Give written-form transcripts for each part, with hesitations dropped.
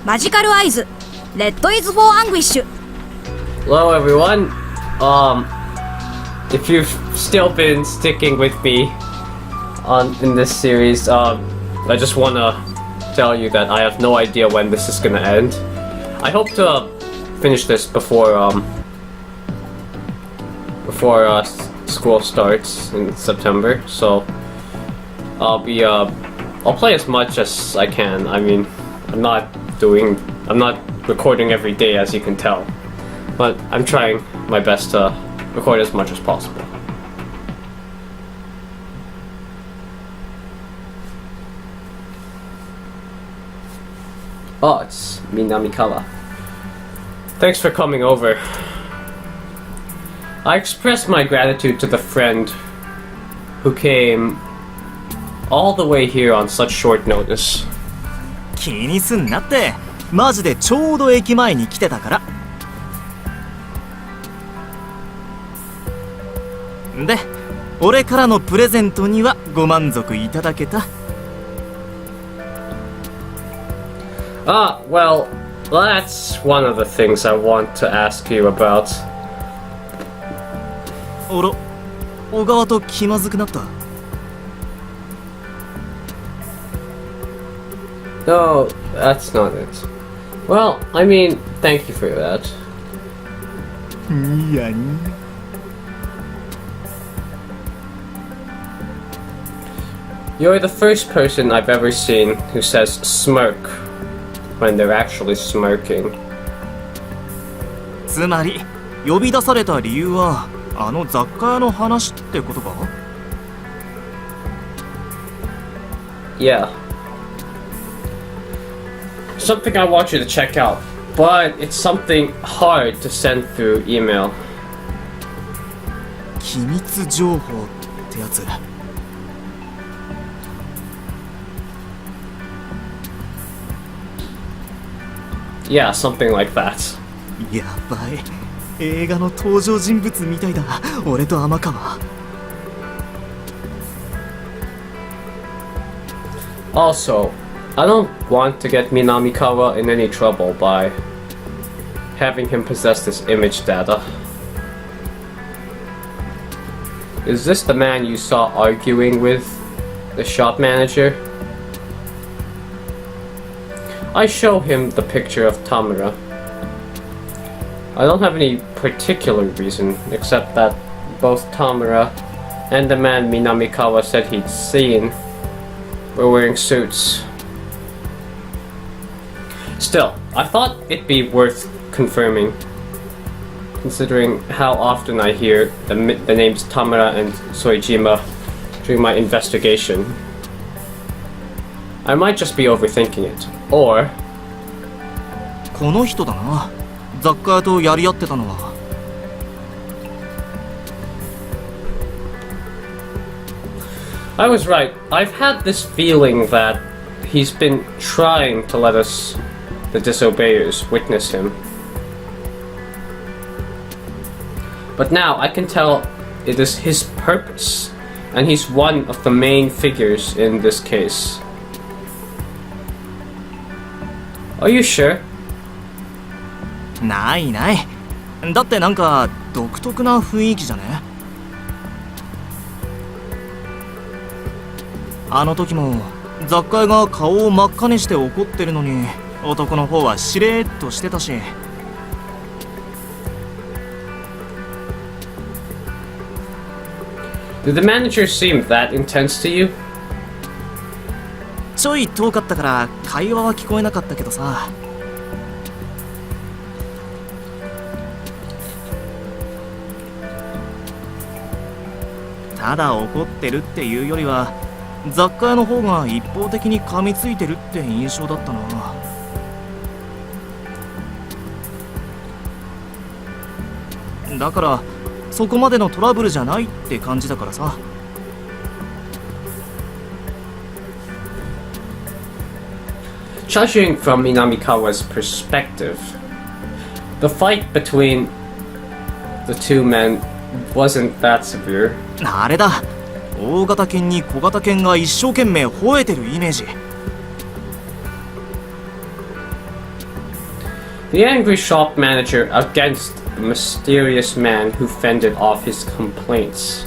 マジカルアイズ Red is for Anguish. Hello everyone. If you've still been sticking with me in this series, I just wanna tell you that I have no idea when this is gonna end. I hope to finish this before school starts in September. So I'll play as much as I can. I mean, I'm not recording every day, as you can tell, but I'm trying my best to record as much as possible. Oh, it's Minamikawa. Thanks for coming over. I express my gratitude to the friend who came all the way here on such short notice. 気にすんなって、マジでちょうど駅前に来てたから。で、俺からのプレゼントにはご満足いただけた？ Well, that's one of the things I want to ask you about. おろ、小川と気まずくなった？ No, that's not it. Well, I mean, thank you for that. いやに。 You're the first person I've ever seen who says smirk when they're actually smirking. つまり、呼び出された理由はあの雑貨屋の話ってことか？ Yeah. Something I want you to check out, but it's something hard to send through email. 機密情報ってやつ。 Yeah, something like that. やばい。映画の登場人物みたいだ。俺と天川。 Also, I don't want to get Minamikawa in any trouble by having him possess this image data. Is this the man you saw arguing with the shop manager? I show him the picture of Tamura. I don't have any particular reason except that both Tamura and the man Minamikawa said he'd seen were wearing suits. Still, I thought it'd be worth confirming, considering how often I hear the names Tamura and Soejima during my investigation. I might just be overthinking it, or... この人だな。雑貨屋とやり合ってたのは。 I was right. I've had this feeling that he's been trying to let us, the disobeyers, witness him. But now I can tell it is his purpose, and he's one of the main figures in this case. Are you sure? ないない。だってなんか独特な雰囲気じゃね？あの時も雑貨屋が顔を真っ赤にして怒ってるのに、男の方はしれーっとしてたし。 Did the manager seem that intense to you? ちょい遠かったから会話は聞こえなかったけどさ。ただ怒ってるっていうよりは、雑貨屋の方が一方的に噛みついてるって印象だったな。だからそこまでのトラブルじゃないって感じだからさ。 Judging from Minamikawa's perspective, the fight between the two men wasn't that severe. あれだ。大型犬に小型犬が一生懸命吠えてるイメージ。The angry shop manager against the mysterious man who fended off his complaints.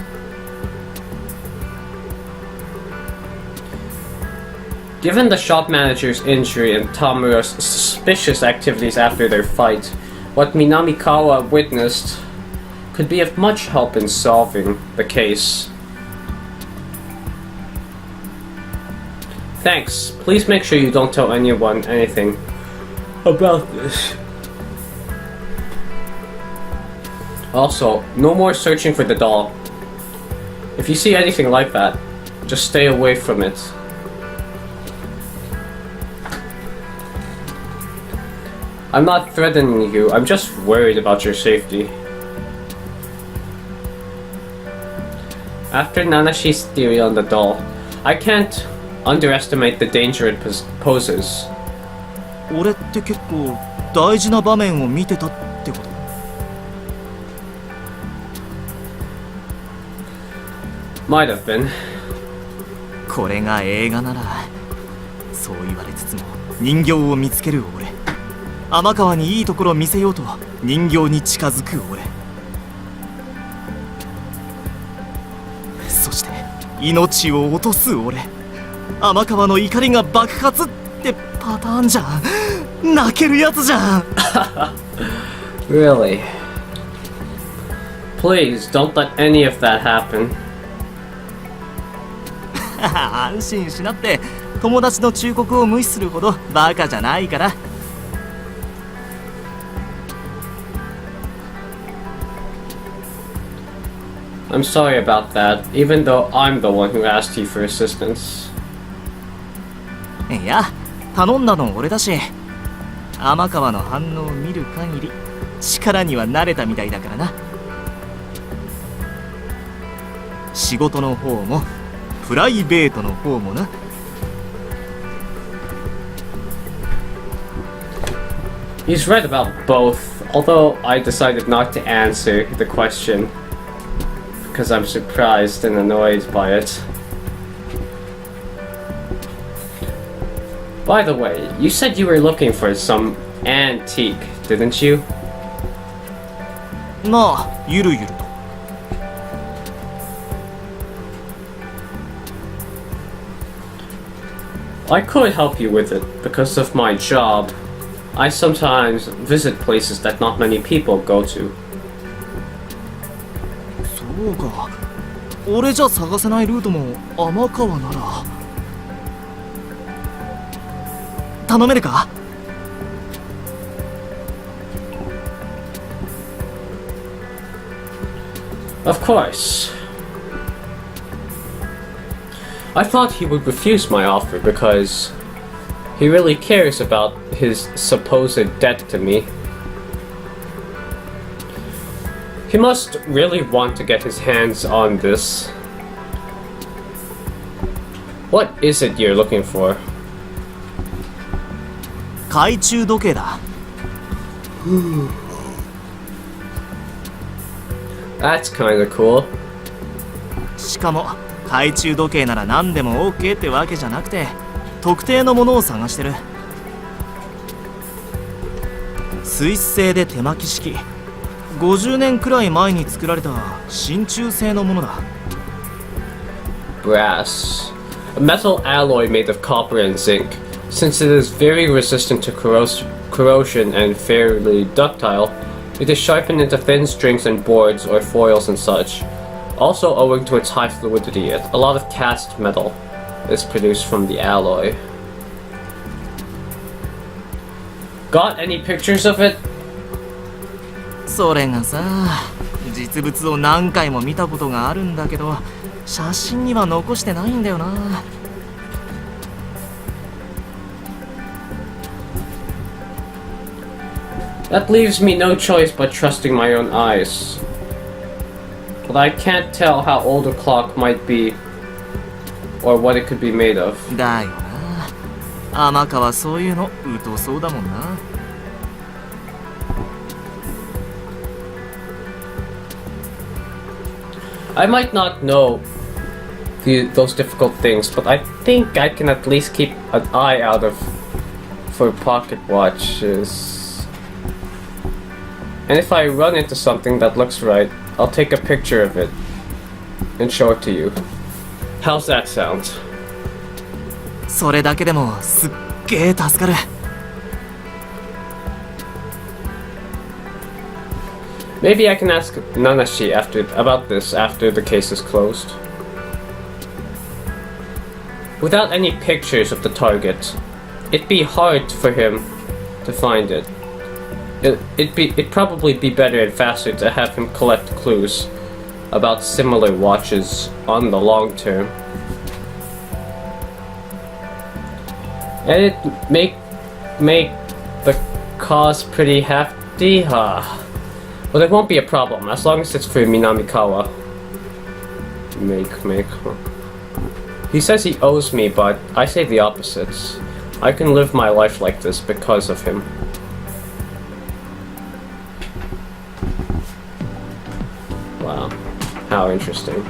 Given the shop manager's injury and Tamura's suspicious activities after their fight, what Minamikawa witnessed could be of much help in solving the case. Thanks. Please make sure you don't tell anyone anything about this. Also, no more searching for the doll. If you see anything like that, just stay away from it. I'm not threatening you, I'm just worried about your safety. After Nanashi's theory on the doll, I can't underestimate the danger it poses. 俺って結構大事な場面を見てたってこと？ Might have been. これが映画なら、そう言われつつも人形を見つける俺。天川にいいところを見せようと人形に近づく俺。そして命を落とす俺。天川の怒りが爆発ってパターンじゃん。泣けるやつじゃん。Really? Please don't let any of that happen. 安心しなって、友達の忠告を無視するほどバカじゃないから。I'm sorry about that, even though I'm the one who asked you for assistance. いや、頼んだの俺だし、天川の反応を見る限り力には慣れたみたいだからな。仕事の方もプライベートの方もな。He's right about both, although I decided not to answer the question because I'm surprised and annoyed by it. By the way, you said you were looking for some antique, didn't you? なあ、ゆるゆると。I could help you with it because of my job. I sometimes visit places that not many people go to. そうか。俺じゃ探せないルートも天川なら。頼めるか？ Of course. I thought he would refuse my offer because he really cares about his supposed debt to me. He must really want to get his hands on this. What is it you're looking for? 懐中時計だ。That's kinda cool. しかも懐中時計なら何でも OK ってわけじゃなくて、特定のものを探してる。スイス製で手巻き式、50年くらい前に作られた真鍮製のものだ。 Brass. A metal alloy made of copper and zinc. Since it is very resistant to corrosion and fairly ductile, it is sharpened into thin strings and boards or foils and such. Also, owing to its high fluidity, a lot of cast metal is produced from the alloy. Got any pictures of it? それがさ、実物を何回も見たことがあるんだけど、写真には残してないんだよな。That leaves me no choice but trusting my own eyes. But I can't tell how old a clock might be, or what it could be made of. だよな。天川そういうの疎そうだもんな。I might not know those difficult things, but I think I can at least keep an eye out for pocket watches. And if I run into something that looks right, I'll take a picture of it and show it to you. How's that sound? それだけでもすっげー助かる。Maybe I can ask Nanashi about this after the case is closed. Without any pictures of the target, it'd be hard for him to find it. It'd probably be better and faster to have him collect clues about similar watches on the long term. And it make the cost pretty hefty, Well, it won't be a problem as long as it's for Minamikawa. Make. He says he owes me, but I say the opposite. I can live my life like this because of him. Wow, how interesting.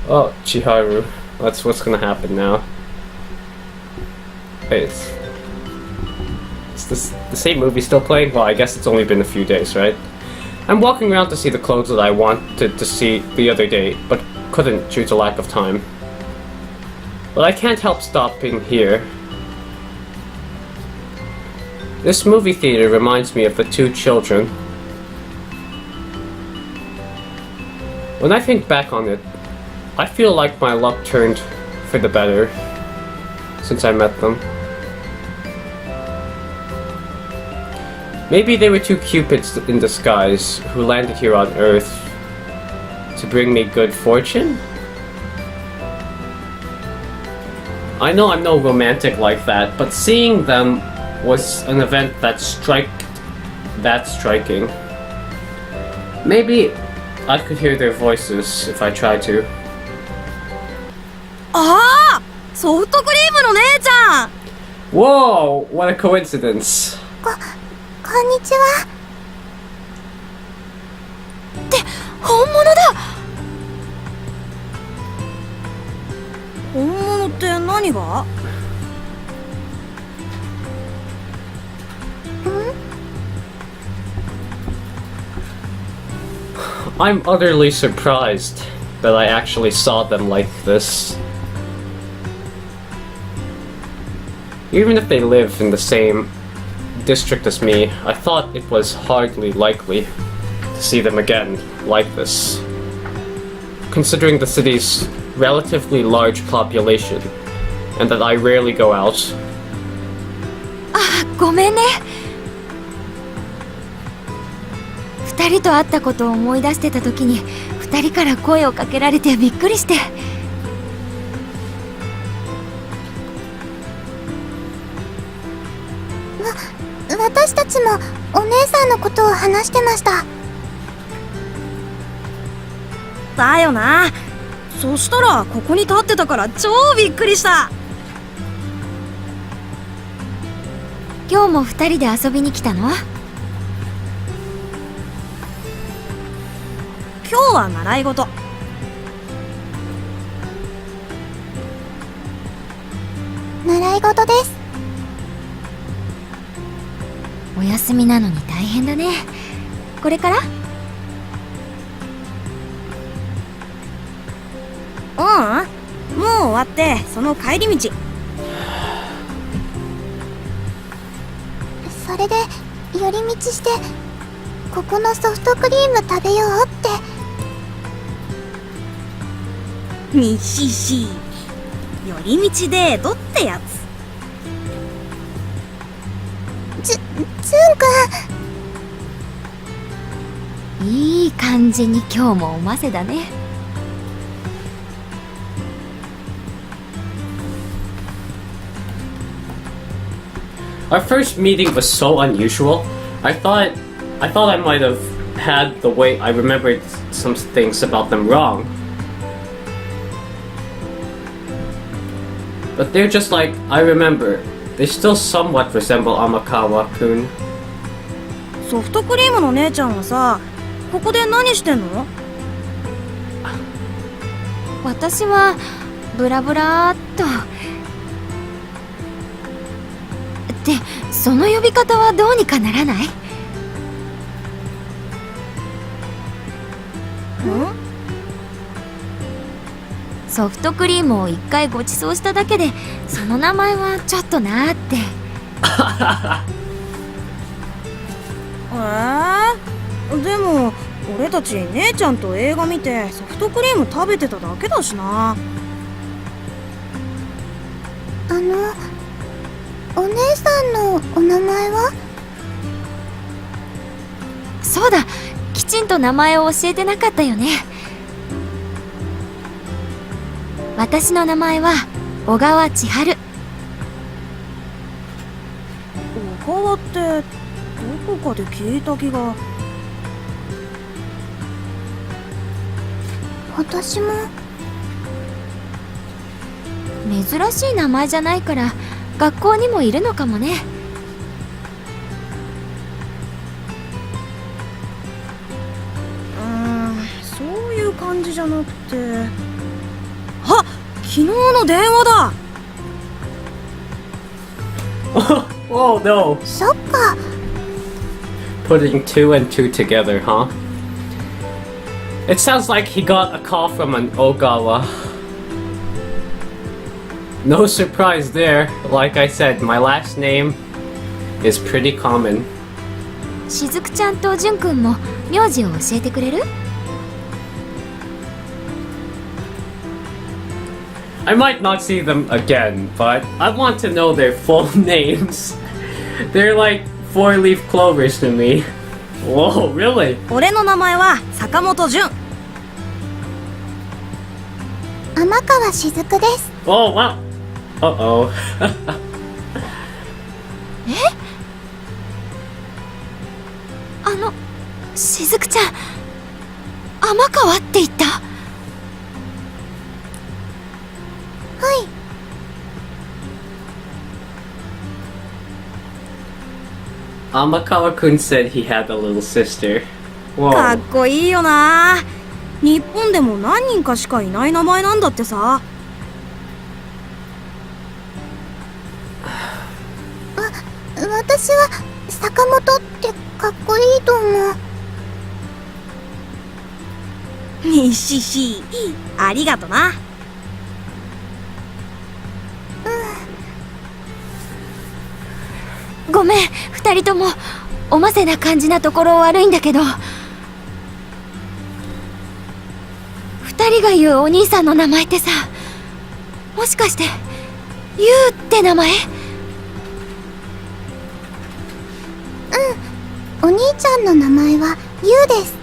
Oh, Chiharu. That's what's gonna happen now. Wait, is this the same movie still playing? Well, I guess it's only been a few days, right? I'm walking around to see the clothes that I wanted to see the other day, but couldn't due to lack of time. But I can't help stopping here. This movie theater reminds me of the two children. When I think back on it, I feel like my luck turned for the better since I met them. Maybe they were two cupids in disguise who landed here on Earth to bring me good fortune? I know I'm no romantic like that, but seeing them was an event that striking. Maybe I could hear their voices if I tried to. ああ、ソフトクリームの姉ちゃん。 Whoa! What a coincidence! こんにちは。って本物だ。本物って何が？ I'm utterly surprised that I actually saw them like this. Even if they live in the same district as me, I thought it was hardly likely to see them again like this, considering the city's relatively large population and that I rarely go out. あ、ごめんね。二人と会ったことを思い出してた時に二人から声をかけられてびっくりして。私たちもお姉さんのことを話してました。だよな。そしたらここに立ってたから超びっくりした。今日も二人で遊びに来たの？今日は習い事。習い事です。お休みなのに大変だね。これから？もう終わってその帰り道。それで寄り道してここのソフトクリーム食べようって。にしし、寄り道デートってやつ。ずんくん。いい感じに今日もおませだね。Our first meeting was so unusual. I thought I might have had the way I remembered some things about them wrong. But they're just like I remember. They still somewhat resemble Amakawa-kun. ソフトクリームの姉ちゃんはさ、ここで何してんの？私はブラブラーっと。でその呼び方はどうにかならない？ソフトクリームを一回ご馳走しただけでその名前はちょっとなーって。でも俺たち姉ちゃんと映画見てソフトクリーム食べてただけだしな。お姉さんのお名前は？そうだ、きちんと名前を教えてなかったよね。私の名前は小川千春。小川ってどこかで聞いた気が。私も。珍しい名前じゃないから学校にもいるのかもね。そういう感じじゃなくて。あ、昨日の電話だ。Oh no! そっか。 Putting two and two together, huh? It sounds like he got a call from an Ogawa. No surprise there. Like I said, my last name is pretty common. しずくちゃんとじゅんくんも名字を教えてくれる？ I might not see them again, but I want to know their full names. They're like four-leaf clovers to me. Whoa, really? 俺の名前は坂本潤。天川しずくです。 Oh, wow. Uh-oh. しずくちゃん、天川って言った？はい。Amakawa-kun said he had a little sister. かっ Whoa. こいいよな。日本でも何人かしかいない名前なんだってさ。私は坂本ってかっこいいと思う。にしし、ありがとな。ごめん、二人ともおませな感じなところ悪いんだけど、二人が言うお兄さんの名前ってさ、もしかしてユウって名前？お兄ちゃんの名前はユウです。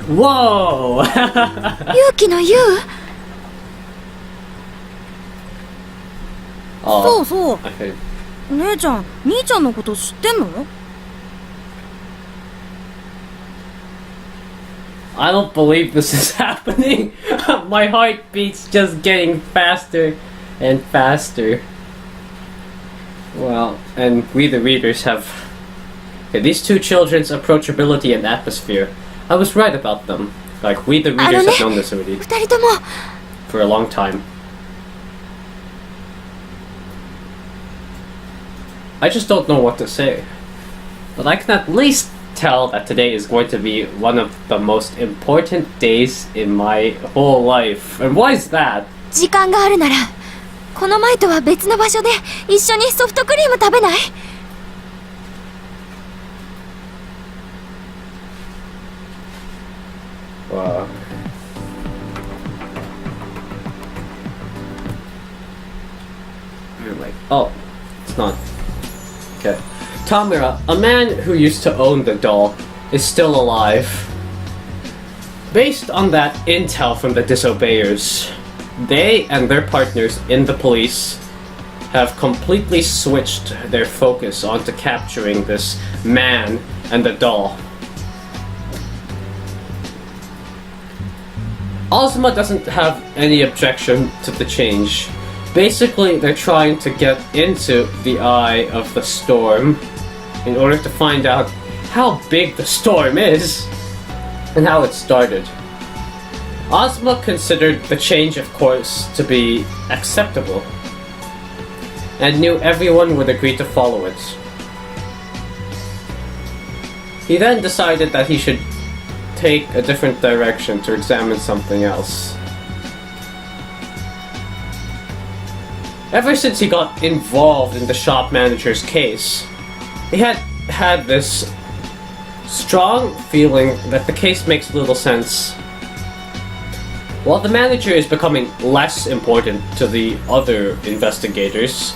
Whoa! 勇気のユウ？そうそう。 Okay. 姉ちゃん、兄ちゃんのこと知ってんの？ I don't believe this is happening. My heartbeat's just getting faster and faster. Well, and we the readers have... Okay, these two children's approachability and atmosphere. I was right about them. Like, we the readers have known this already 二人とも for a long time. I just don't know what to say. But I can at least tell that today is going to be one of the most important days in my whole life. And why is that? 時間があるならこの前とは別の場所で一緒にソフトクリーム食べない？ You're like, oh, it's not. Okay. Tamura, a man who used to own the doll, is still alive. Based on that intel from the disobeyers, they and their partners in the police have completely switched their focus onto capturing this man and the doll. Ozma doesn't have any objection to the change. Basically, they're trying to get into the eye of the storm in order to find out how big the storm is and how it started. Ozma considered the change of course to be acceptable. and knew everyone would agree to follow it. He then decided that he should take a different direction to examine something else. Ever since he got involved in the shop manager's case, he had this strong feeling that the case makes little sense. While the manager is becoming less important to the other investigators,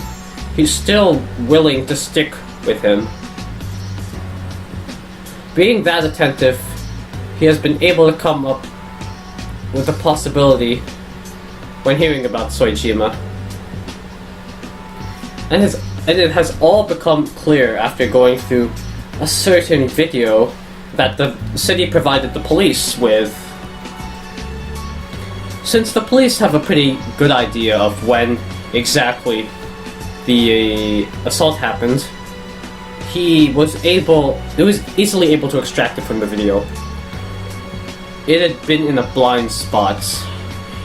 he's still willing to stick with him. Being that attentive, he has been able to come up with a possibility when hearing about Soejima. And it has all become clear after going through a certain video that the city provided the police with. Since the police have a pretty good idea of when exactly the assault happened, it was easily able to extract it from the video. It had been in a blind spot.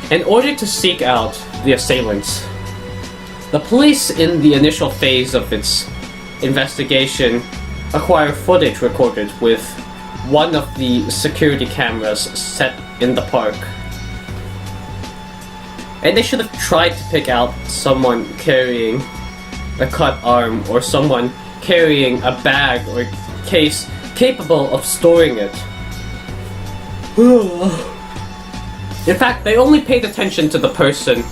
In order to seek out the assailants, the police in the initial phase of its investigation acquire footage recorded with one of the security cameras set in the park. And they should have tried to pick out someone carrying a cut arm or someone carrying a bag or case capable of storing it. In fact, they only paid attention to the person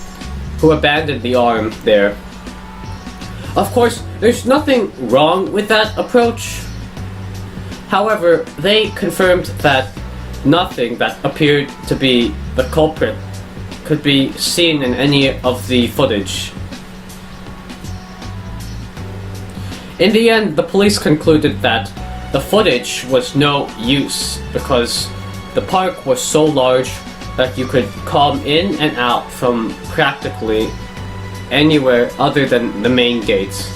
who abandoned the arm there. Of course, there's nothing wrong with that approach. However, they confirmed that nothing that appeared to be the culprit could be seen in any of the footage. In the end, the police concluded that the footage was no use because the park was so large that you could come in and out from practically anywhere other than the main gates.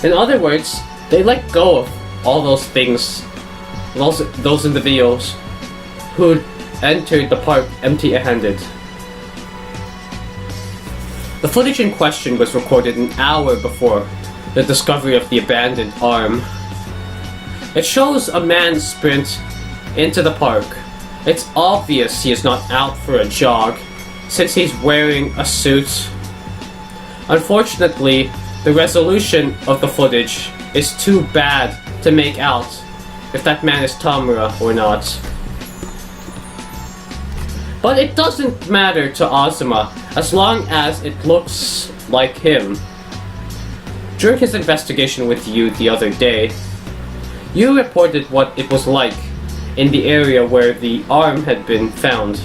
In other words, they let go of all those things, those individuals who entered the park empty-handed. The footage in question was recorded an hour before the discovery of the abandoned arm. It shows a man sprint into the park. It's obvious he is not out for a jog, since he's wearing a suit. Unfortunately, the resolution of the footage is too bad to make out if that man is Tamura or not. But it doesn't matter to Azuma as long as it looks like him. During his investigation with you the other day, you reported what it was like in the area where the arm had been found.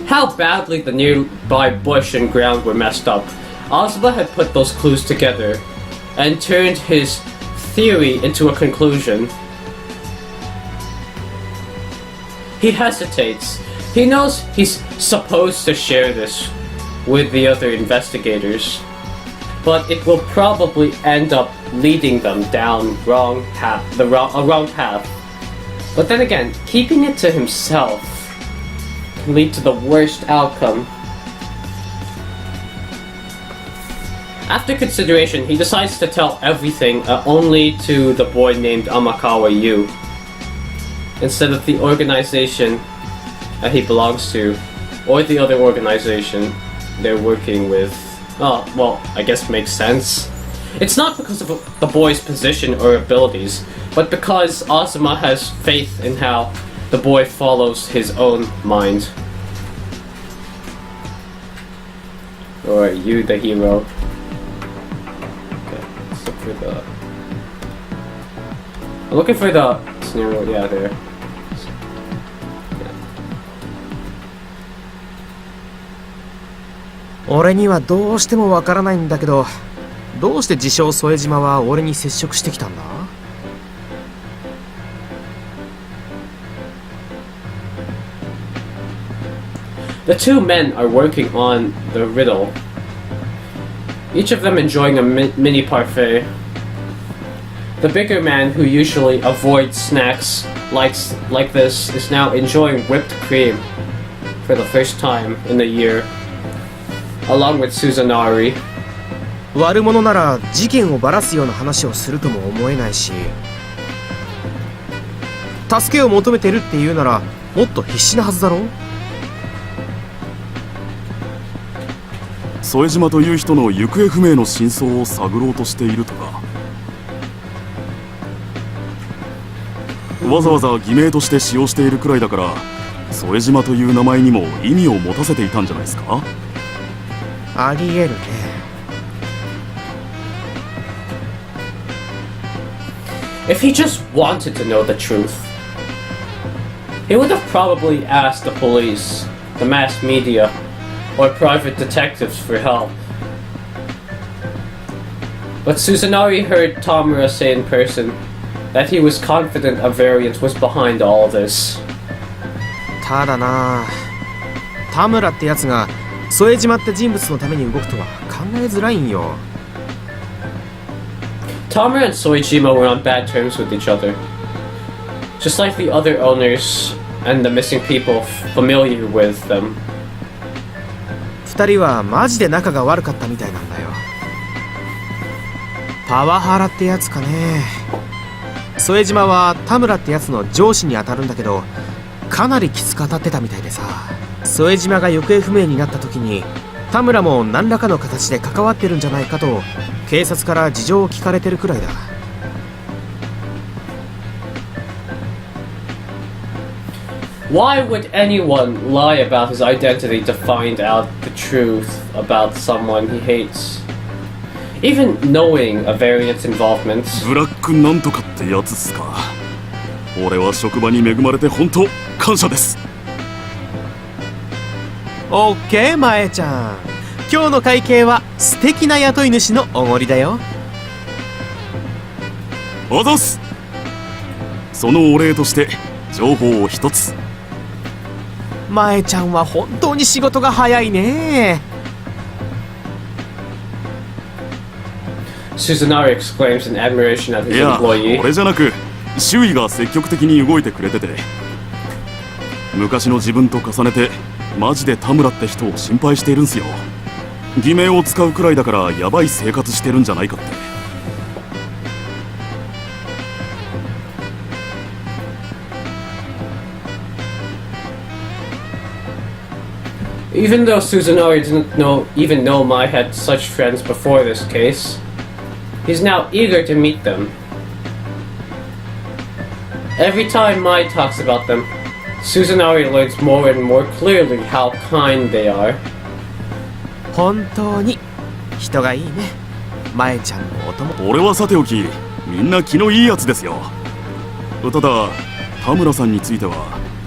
How badly the nearby bush and ground were messed up. Azuma had put those clues together and turned his theory into a conclusion. He hesitates. He knows he's supposed to share this with the other investigators, but it will probably end up leading them down a wrong path. But then again, keeping it to himself can lead to the worst outcome. After consideration, he decides to tell everything only to the boy named Amakawa Yu, instead of the organization that he belongs to, or the other organization they're working with. Oh, well, I guess makes sense. It's not because of the boy's position or abilities, but because Azuma has faith in how the boy follows his own mind. Or you, the hero. Okay, let's look for the... I'm looking for the scenario, yeah, there.俺にはどうしてもわからないんだけど、どうして自称副島は俺に接触してきたんだ? The two men are working on the riddle, each of them enjoying a mini parfait. The bigger man, who usually avoids snacks like this, is now enjoying whipped cream. for the first time in a year, along with Suzanari. 悪者なら事件をばらすような話をするとも思えないし、助けを求めてるっていうならもっと必死なはずだろ。副島という人の行方不明の真相を探ろうとしているとか。わざわざ偽名として使用しているくらいだから、副島という名前にも意味を持たせていたんじゃないですか。ありえるね。If he just wanted to know the truth, he would have probably asked the police, the mass media, or private detectives for help. But Suzanari heard Tamura say in person that he was confident a variant was behind all of this. ただな、田村ってやつが副島って人物のために動くとは考えづらいんよ。Tamura and Soejima were on bad terms with each other, just like the other owners and the missing people familiar with them. 二人はマジで仲が悪かったみたいなんだよ。パワハラってやつかね。副島は田村ってやつの上司に当たるんだけど、かなりきつく当たってたみたいでさ、副島が行方不明になった時に田村も何らかの形で関わってるんじゃないかと警察から事情を聞かれてるくらいだ。Why would anyone lie about his identity to find out the truth about someone he hates? Even knowing a variant's involvement. ブラックなんとかってやつっすか。俺は職場に恵まれて本当感謝です。オッケー、まえちゃん。今日の会計は素敵な雇い主のおごりだよ。あざっす。そのお礼として情報を一つ。まえちゃんは本当に仕事が早いね。Suzanari exclaims in admiration at his いや、 employee. 俺じゃなく周囲が積極的に動いてくれてて、昔の自分と重ねてマジで田村って人を心配しているんすよ。偽名を使うくらいだからヤバい生活してるんじゃないかって。Even though Suzanari didn't even know Mai had such friends before this case, he's now eager to meet them. Every time Mai talks about them, Suzanari learns more and more clearly how kind they are. 本当に人がいいね。まえちゃんのお供。俺はさておき、みんな気のいいやつですよ。ただ田村さんについては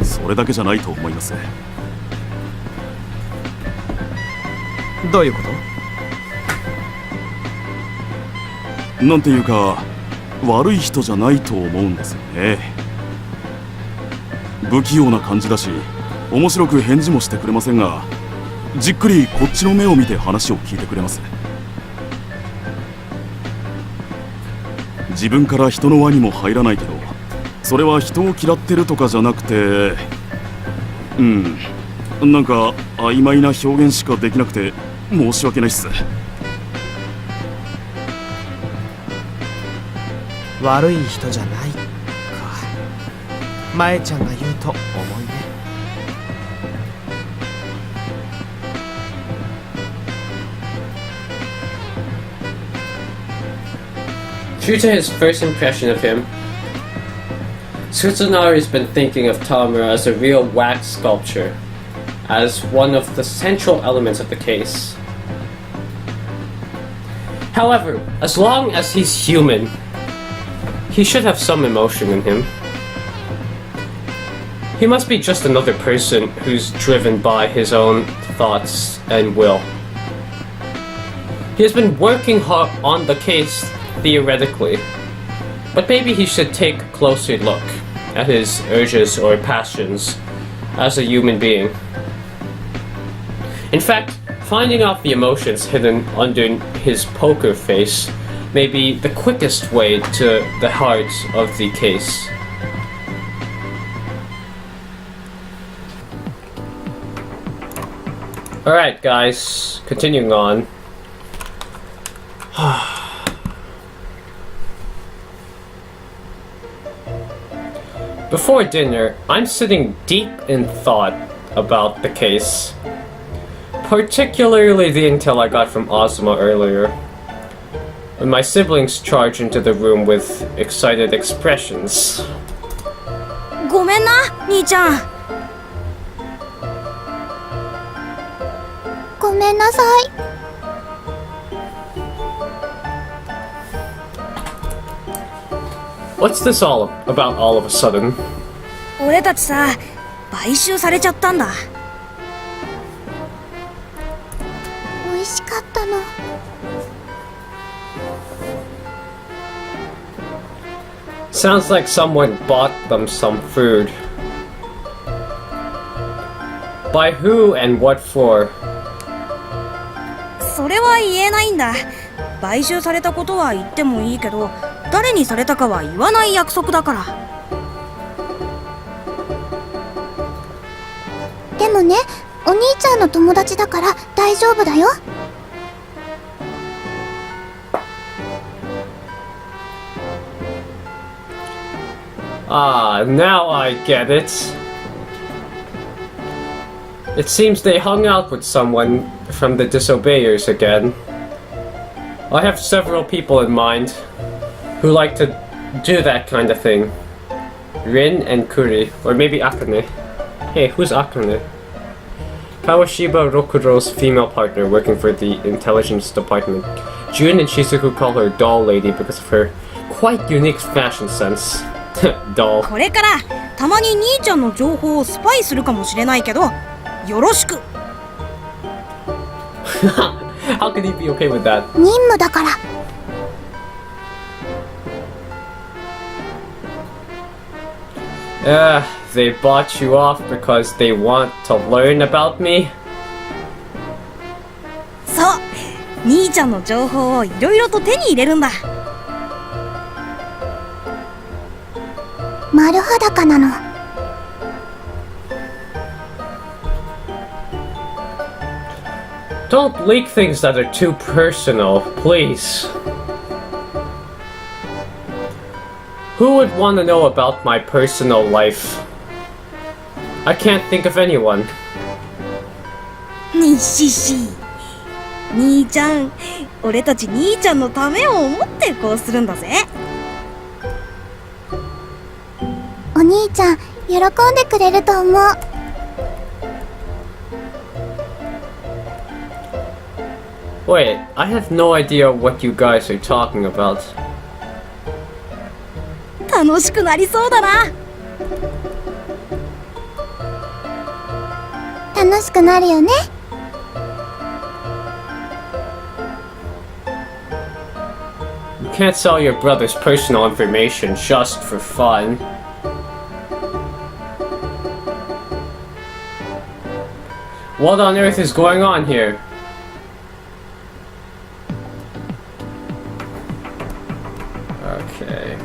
それだけじゃないと思います。どういうこと？なんていうか悪い人じゃないと思うんですよね。不器用な感じだし面白く返事もしてくれませんが、じっくりこっちの目を見て話を聞いてくれます。自分から人の輪にも入らないけど、それは人を嫌ってるとかじゃなくて、なんか曖昧な表現しかできなくて申し訳ないっす。悪い人じゃないか。まえちゃんが言うと重いね。True to his first impression of him, Suzanari's been thinking of Tamura as a real wax sculpture, as one of the central elements of the case. However, as long as he's human, he should have some emotion in him. He must be just another person who's driven by his own thoughts and will. He has been working hard on the case theoretically, but maybe he should take a closer look at his urges or passions as a human being. In fact, finding out the emotions hidden under his poker face may be the quickest way to the heart of the case. Alright, guys, continuing on. Before dinner, I'm sitting deep in thought about the case. Particularly the intel I got from Ozma earlier. When my siblings charge into the room with excited expressions. ごめんな兄ちゃん。ごめんなさい。 What's this all about all of a sudden? 俺たちさ、買収されちゃったんだ。美味しかったの。 Sounds like someone bought them some food. By who and what for? それは言えないんだ。買収されたことは言ってもいいけど、誰にされたかは言わない約束だから。でもね、お兄ちゃんの友達だから大丈夫だよ。 Ah, now I get it. It seems they hung out with someone from the Disobeyers again. I have several people in mind who like to do that kind of thing. Rin and Kuri, or maybe Akane. Hey, who's Akane? Kawashiba Rokuro's female partner working for the intelligence department. Jun and Shizuku call her Doll Lady because of her quite unique fashion sense. Doll. これからたまに兄ちゃんの情報をスパイするかもしれないけど、よろしく。How could he be okay with that? 任務だから。 They bought you off because they want to learn about me? そう、兄ちゃんの情報をいろいろと手に入れるんだ。 丸裸なの。 Don't leak things that are too personal, please. Who would want to know about my personal life? I can't think of anyone. にしし。兄ちゃん、俺たち兄ちゃんのためを思ってこうするんだぜ。 お兄ちゃん、喜んでくれると思う。 Wait, I have no idea what you guys are talking about. 楽しくなりそうだな。 楽しくなるよね。 You can't sell your brother's personal information just for fun. What on earth is going on here? Okay.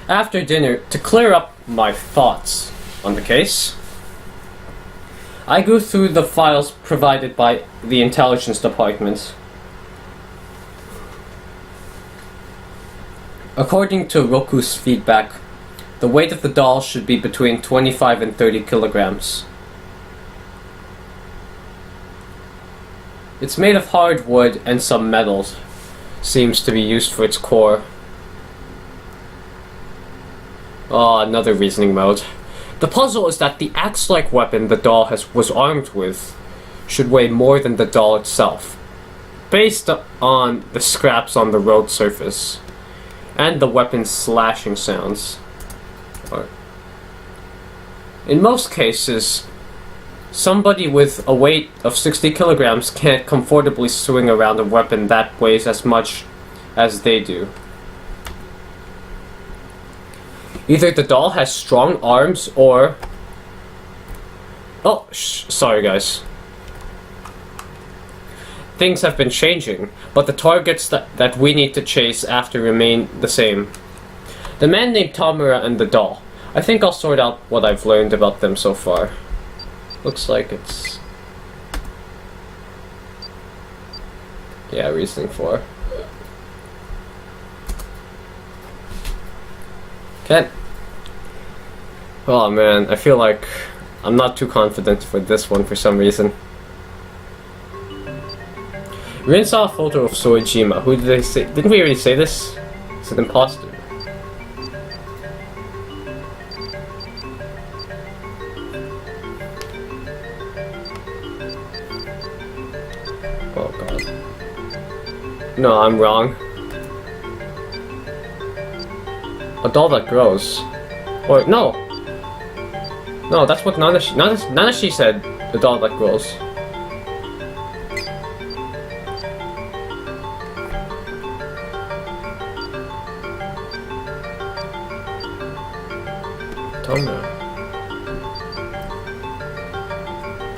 After dinner, to clear up my thoughts on the case, I go through the files provided by the intelligence department. According to Roku's feedback, the weight of the doll should be between 25 and 30 kilograms. It's made of hard wood and some metals. Seems to be used for its core. Oh, another reasoning mode. The puzzle is that the axe-like weapon the doll was armed with should weigh more than the doll itself, based on the scraps on the road surface, and the weapon's slashing sounds. In most cases, somebody with a weight of 60 kilograms can't comfortably swing around a weapon that weighs as much as they do. Either the doll has strong arms or... Oh, sorry guys. Things have been changing, but but the targets that we need to chase after remain the same. The man named Tamura and the doll. I think I'll sort out what I've learned about them so far. Looks like it's... yeah, reasoning 4. Okay. Oh man, I feel like I'm not too confident for this one for some reason. Rin saw a photo of Soejima. Who did they say? Didn't we already say this? It's an imposter. Oh god. No, I'm wrong. A doll that grows. Or, no! No, that's what Nanashi said. The doll that grows. Tamura.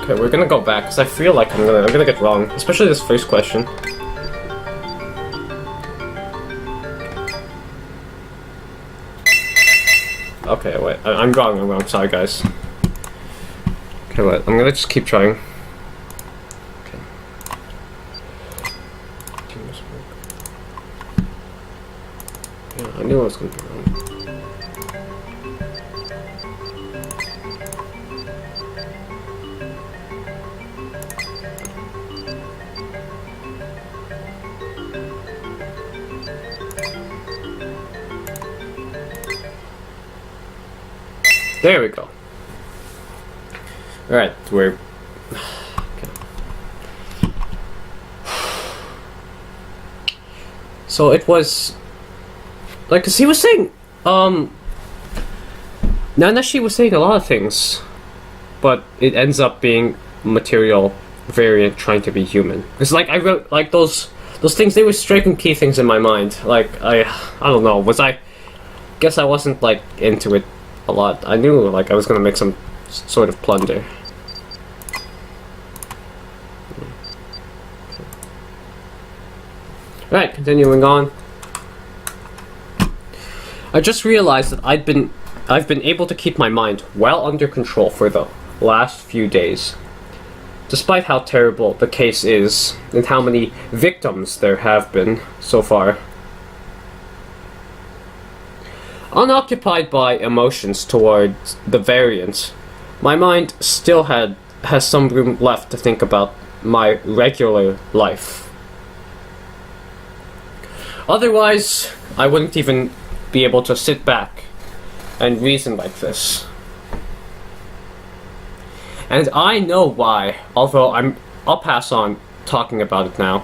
Okay, we're gonna go back, because I feel like I'm gonna get wrong. Especially this first question. Okay, wait. I'm wrong. Sorry, guys. Okay, wait. I'm gonna just keep trying. Okay. Yeah, I knew I was gonna be wrong. There we go. Alright, we're... okay. So it was... like, cause he was saying... Nanashi was saying a lot of things. But it ends up being material variant trying to be human. Cause like, I wrote, like, those things, they were striking key things in my mind. Like, I don't know, guess I wasn't, like, into it a lot. I knew like I was gonna make some sort of plunder. Right, continuing on. I just realized that I've been able to keep my mind well under control for the last few days. Despite how terrible the case is and how many victims there have been so far. Unoccupied by emotions towards the variant, my mind still has some room left to think about my regular life. Otherwise, I wouldn't even be able to sit back and reason like this. And I know why, although I'll pass on talking about it now.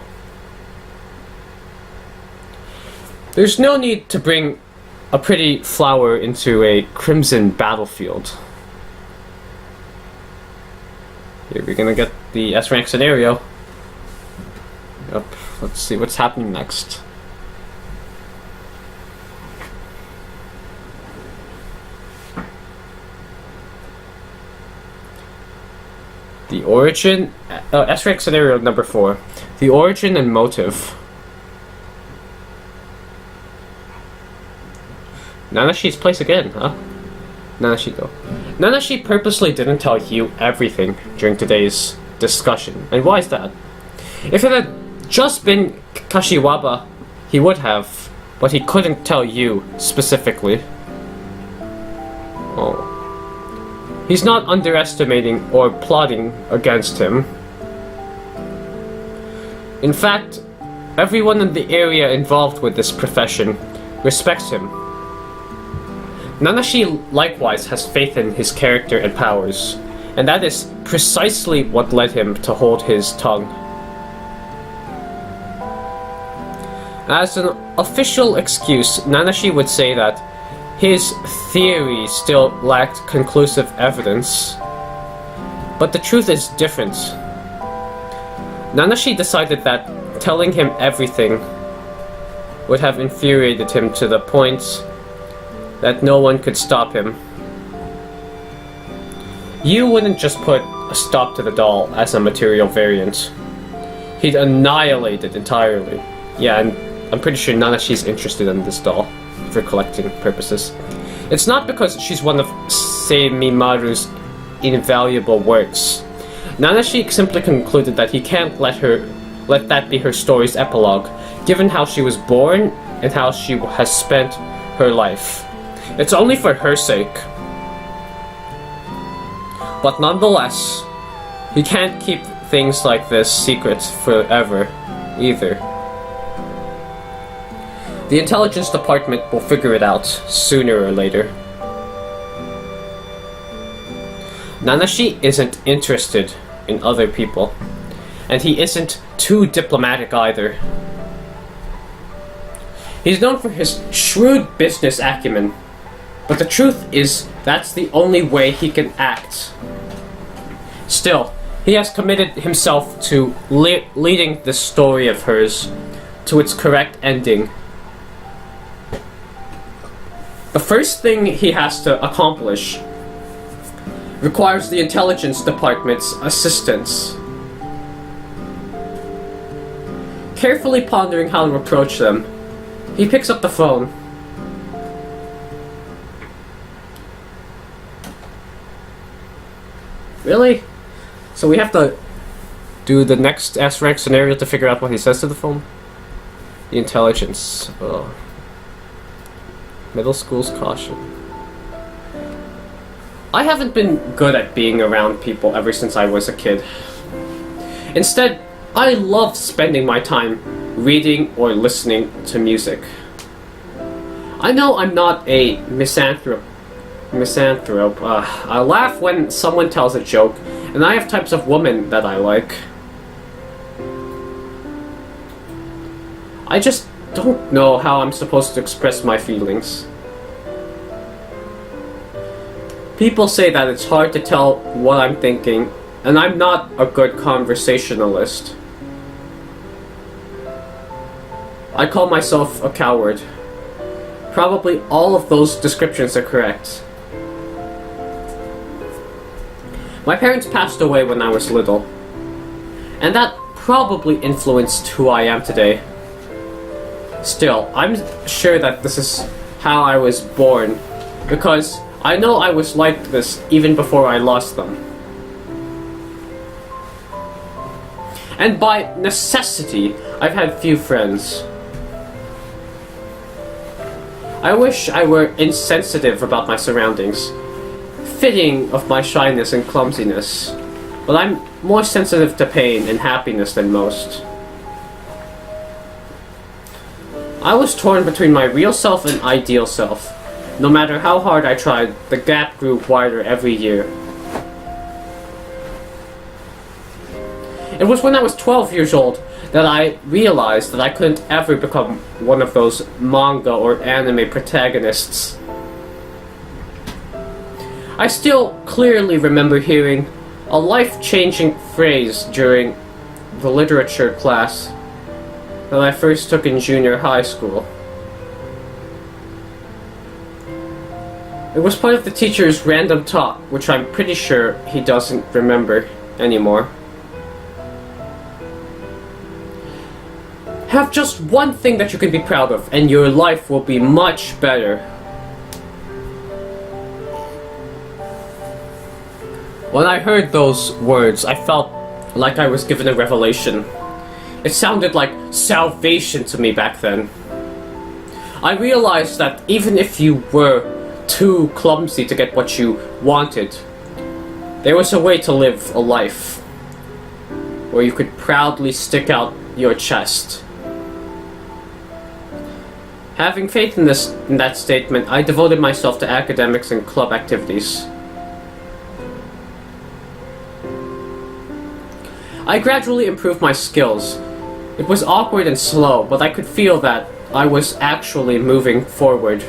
There's no need to bring a pretty flower into a crimson battlefield. Here we're gonna get the S-rank scenario. Yep, let's see what's happening next. The origin... S-rank scenario number 4. The origin and motive. Nanashi's place again, huh? Nanashi go. Nanashi purposely didn't tell you everything during today's discussion. And why is that? If it had just been Kashiwaba, he would have, but he couldn't tell you specifically. Oh. He's not underestimating or plotting against him. In fact, everyone in the area involved with this profession respects him. Nanashi likewise has faith in his character and powers, and that is precisely what led him to hold his tongue. As an official excuse, Nanashi would say that his theory still lacked conclusive evidence. But the truth is different. Nanashi decided that telling him everything would have infuriated him to the point that no one could stop him. You wouldn't just put a stop to the doll as a material variant. he'd annihilate it entirely. Yeah, and I'm pretty sure Nanashi's interested in this doll for collecting purposes. It's not because she's one of Seimimaru's invaluable works. Nanashi simply concluded that he can't let that be her story's epilogue, given how she was born and how she has spent her life. It's only for her sake. But nonetheless, he can't keep things like this secret forever, either. The intelligence department will figure it out sooner or later. Nanashi isn't interested in other people, and he isn't too diplomatic either. He's known for his shrewd business acumen, but the truth is that's the only way he can act. Still, he has committed himself to leading this story of hers to its correct ending. The first thing he has to accomplish requires the intelligence department's assistance. Carefully pondering how to approach them, he picks up the phone. Really? So we have to do the next S-rank scenario to figure out what he says to the phone? The intelligence. Oh. Middle school's caution. I haven't been good at being around people ever since I was a kid. Instead, I love spending my time reading or listening to music. I know I'm not a misanthrope. I laugh when someone tells a joke, and I have types of women that I like. I just don't know how I'm supposed to express my feelings. People say that it's hard to tell what I'm thinking, and I'm not a good conversationalist. I call myself a coward. Probably all of those descriptions are correct. My parents passed away when I was little, and that probably influenced who I am today. Still, I'm sure that this is how I was born, because I know I was like this even before I lost them. And by necessity, I've had few friends. I wish I were insensitive about my surroundings, fitting of my shyness and clumsiness, but I'm more sensitive to pain and happiness than most. I was torn between my real self and ideal self. No matter how hard I tried, the gap grew wider every year. It was when I was 12 years old that I realized that I couldn't ever become one of those manga or anime protagonists. I still clearly remember hearing a life-changing phrase during the literature class that I first took in junior high school. It was part of the teacher's random talk, which I'm pretty sure he doesn't remember anymore. Have just one thing that you can be proud of, and your life will be much better. When I heard those words, I felt like I was given a revelation. It sounded like salvation to me back then. I realized that even if you were too clumsy to get what you wanted, there was a way to live a life where you could proudly stick out your chest. Having faith in that statement, I devoted myself to academics and club activities. I gradually improved my skills. It was awkward and slow, but I could feel that I was actually moving forward.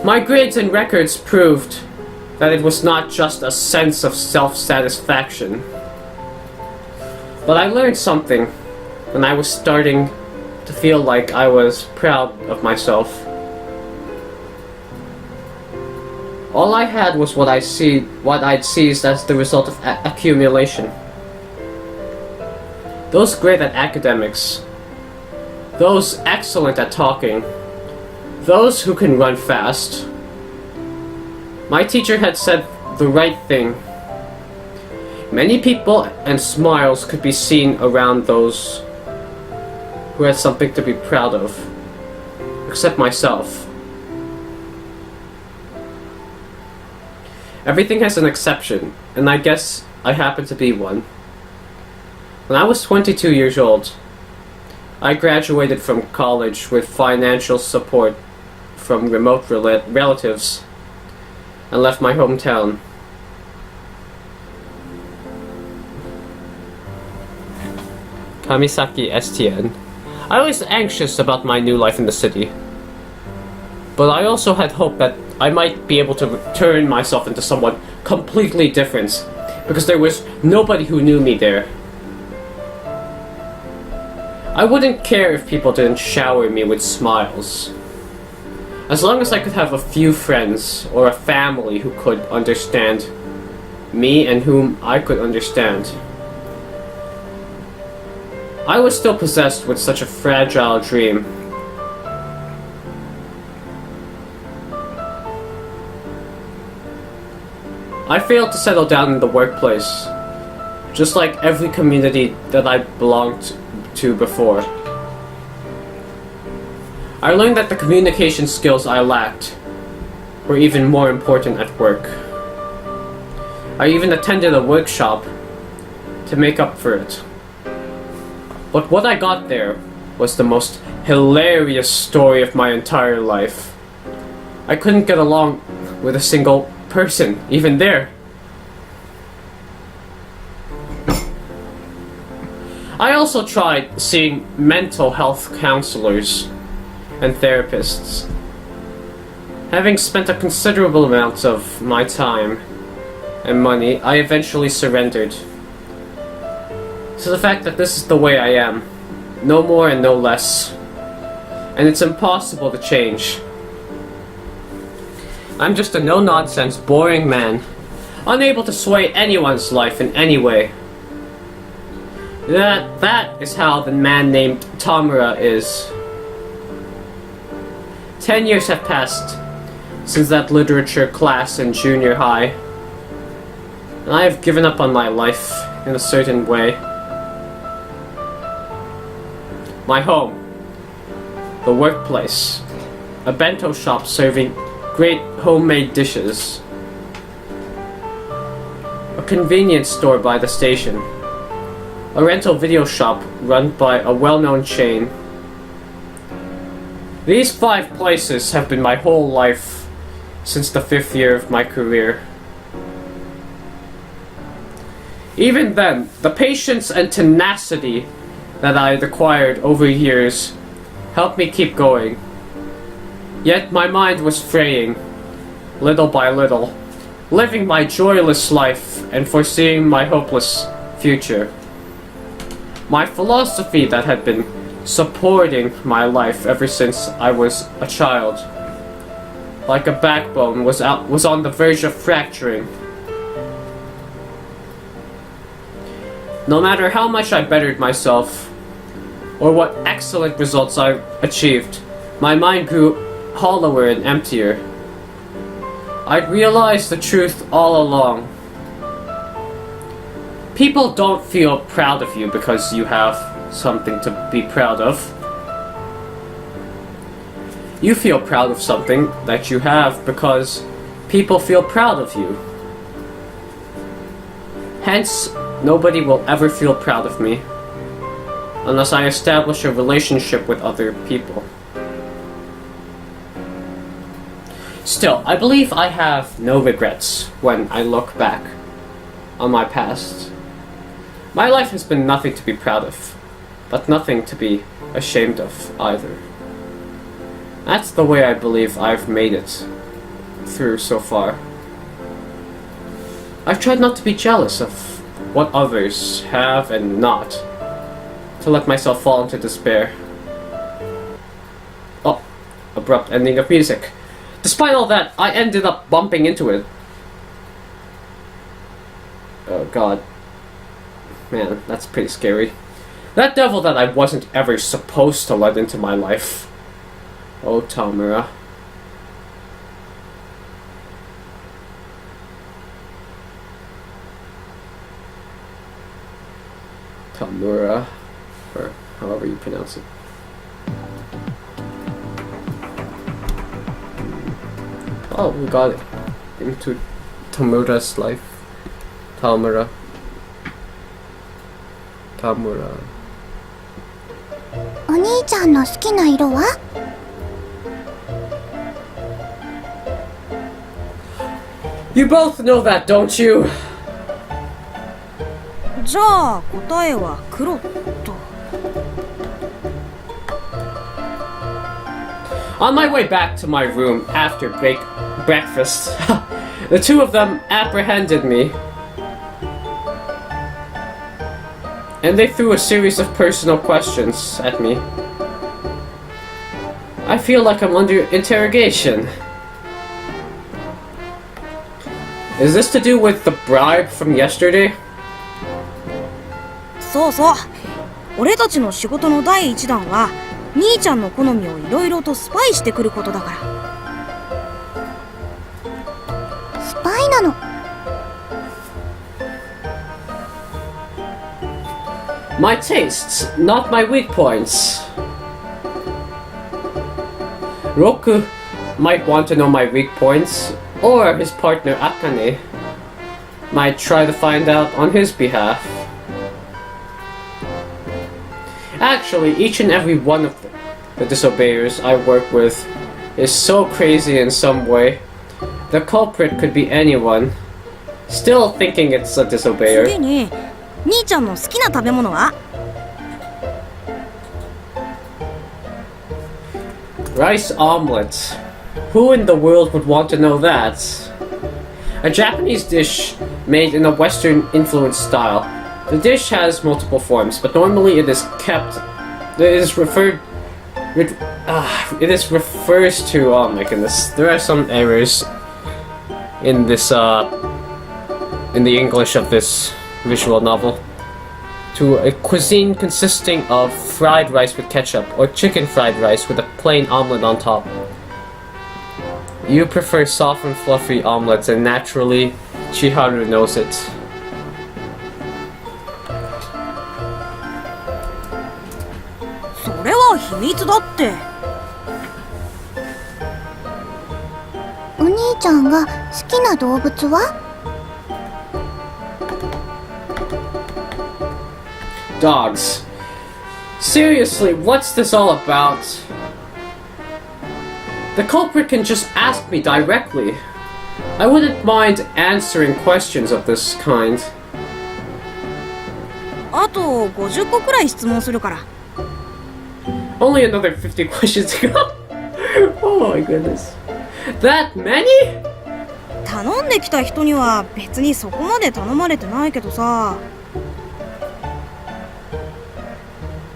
My grades and records proved that it was not just a sense of self-satisfaction. But I learned something when I was starting to feel like I was proud of myself. All I had was what I'd seized as the result of accumulation. those great at academics, those excellent at talking, those who can run fast. My teacher had said the right thing. Many people and smiles could be seen around those who had something to be proud of, except myself. Everything has an exception, and I guess I happen to be one. When I was 22 years old, I graduated from college with financial support from remote relatives and left my hometown. Kamisaki STN. I was anxious about my new life in the city, but I also had hope that I might be able to turn myself into someone completely different, because there was nobody who knew me there. I wouldn't care if people didn't shower me with smiles, as long as I could have a few friends or a family who could understand me and whom I could understand. I was still possessed with such a fragile dream. I failed to settle down in the workplace, just like every community that I belonged to before. I learned that the communication skills I lacked were even more important at work. I even attended a workshop to make up for it. But what I got there was the most hilarious story of my entire life. I couldn't get along with a single person, even there. I also tried seeing mental health counselors and therapists. Having spent a considerable amount of my time and money, I eventually surrendered to the fact that this is the way I am, no more and no less, and it's impossible to change. I'm just a no-nonsense, boring man, unable to sway anyone's life in any way. That is how the man named Tamura is. 10 years have passed since that literature class in junior high, and I have given up on my life in a certain way. My home, the workplace, a bento shop serving great homemade dishes, a convenience store by the station, a rental video shop run by a well-known chain. These 5 places have been my whole life since the 5th year of my career. Even then, the patience and tenacity that I had acquired over years helped me keep going. Yet my mind was fraying, little by little, living my joyless life and foreseeing my hopeless future. My philosophy that had been supporting my life ever since I was a child, like a backbone, was on the verge of fracturing. No matter how much I bettered myself, or what excellent results I achieved, my mind grew hollower and emptier. I'd realized the truth all along. People don't feel proud of you because you have something to be proud of. You feel proud of something that you have because people feel proud of you. Hence, nobody will ever feel proud of me unless I establish a relationship with other people. Still, I believe I have no regrets when I look back on my past. My life has been nothing to be proud of, but nothing to be ashamed of either. That's the way I believe I've made it through so far. I've tried not to be jealous of what others have and not to let myself fall into despair. Oh, abrupt ending of music. Despite all that, I ended up bumping into it. Oh god. Man, that's pretty scary. That devil that I wasn't ever supposed to let into my life. Oh, Tamura. Tamura, or however you pronounce it. Oh, we got into Tamura's life. Tamura. Tamura. お兄ちゃんの好きな色は？ You both know that, don't you? じゃあ答えは黒と。 On my way back to my room after breakfast, the two of them apprehended me. And they threw a series of personal questions at me. I feel like I'm under interrogation. Is this to do with the bribe from yesterday? そうそう。俺たちの仕事の第一弾は兄ちゃんの好みをいろいろとスパイしてくることだから。スパイなの？ My tastes, not my weak points. Roku might want to know my weak points, or his partner Akane might try to find out on his behalf. Actually, each and every one of the disobeyers I work with is so crazy in some way. The culprit could be anyone. Still thinking it's a disobeyer. 次に兄ちゃんの好きな食べ物は？ Rice omelette. Who in the world would want to know that? A Japanese dish made in a Western influenced style. The dish has multiple forms, but normally it is refers to, oh my goodness, there are some errors in this in the English of this visual novel. To a cuisine consisting of fried rice with ketchup or chicken fried rice with a plain omelette on top. You prefer soft and fluffy omelets, and naturally, Chiharu knows it. それは秘密だって。お兄ちゃんが好きな動物は？ Dogs. Seriously, what's this all about? The culprit can just ask me directly. I wouldn't mind answering questions of this kind. あと50個くらい質問するから。 Only another 50 questions to go. Oh my goodness. That many? 頼んできた人には別にそこまで頼まれてないけどさ。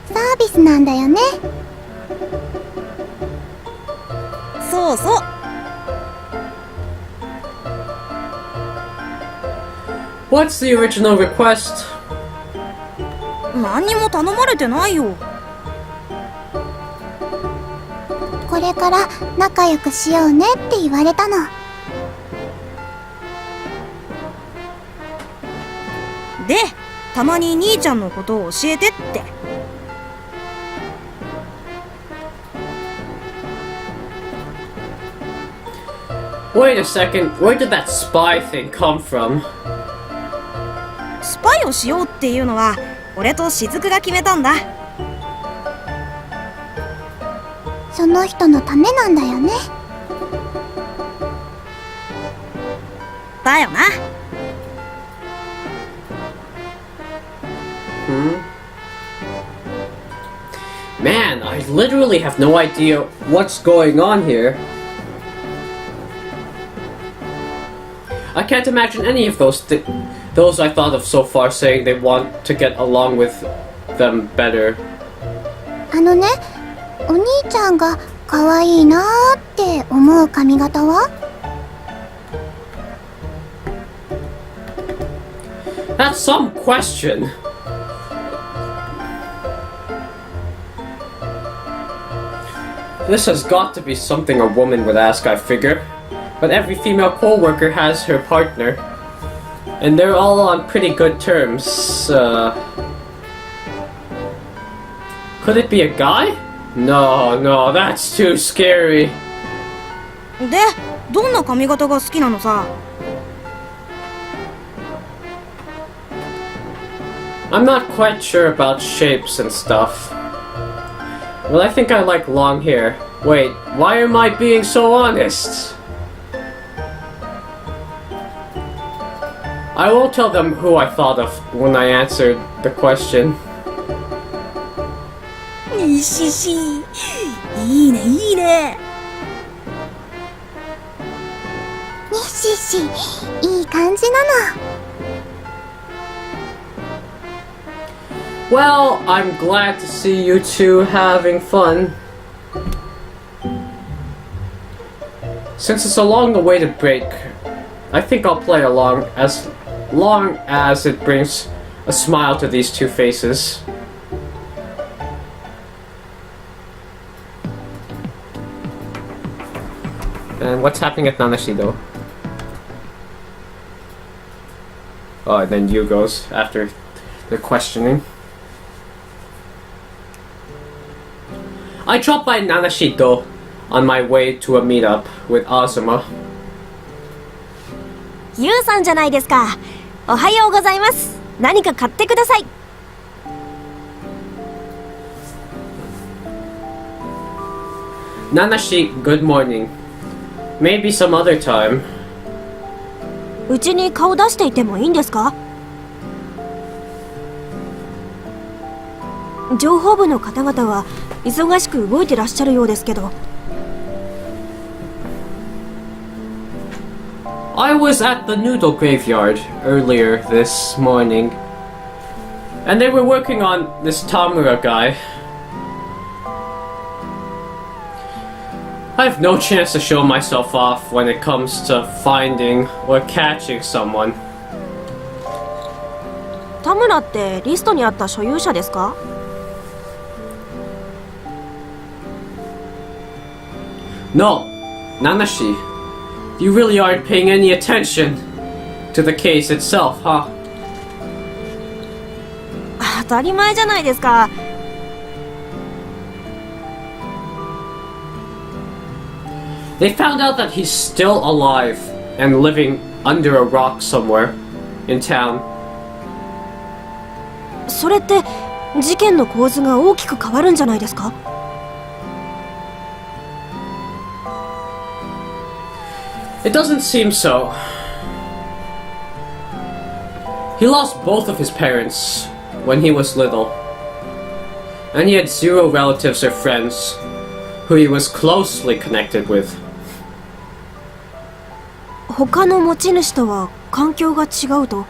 サービスなんだよね。そうそう。 What's the original request? 何にも頼まれてないよ。 これから仲良くしようねって言われたの。で、たまに兄ちゃんのことを教えてって。 Wait a second, where did that spy thing come from? スパイをしようっていうのは俺と雫が決めたんだ。 その人のためなんだよね。 だよな。 Man, I literally have no idea what's going on here. I can't imagine any of those I thought of so far saying they want to get along with them better. あのね、お兄ちゃんが可愛いなーって思う髪型は？ That's some question. This has got to be something a woman would ask, I figure. But every female co-worker has her partner. And they're all on pretty good terms. Could it be a guy? No, that's too scary. で、どんな髪型が好きなのさ。I'm not quite sure about shapes and stuff. Well, I think I like long hair. Wait, why am I being so honest? I won't tell them who I thought of when I answered the question. いしし、いいねいいね。にしし、いい感じなの。Well, I'm glad to see you two having fun. Since it's a long-awaited break, I think I'll play along as long as it brings a smile to these two faces. And what's happening at Nanashi though? Oh, and then Yu goes after the questioning. I dropped by Nanashito on my way to a meetup with Azuma. ゆうさんじゃないですか。おはようございます。何か買ってください。Nanashi, good morning. Maybe some other time. うちに顔出していてもいいんですか？情報部の方々は忙しく動いてらっしゃるようですけど。I was at the noodle graveyard earlier this morning, and they were working on this Tamura guy. I have no chance to show myself off when it comes to finding or catching someone. 田村ってリストにあった所有者ですかNo, Nanashi, you really aren't paying any attention to the case itself, huh? 当たり前じゃないですか。They found out that he's still alive and living under a rock somewhere in town. それって事件の構図が大きく変わるんじゃないですか？ It doesn't seem so. He lost both of his parents when he was little, and he had zero relatives or friends who he was closely connected with. 他の持ち主とは環境が違うと。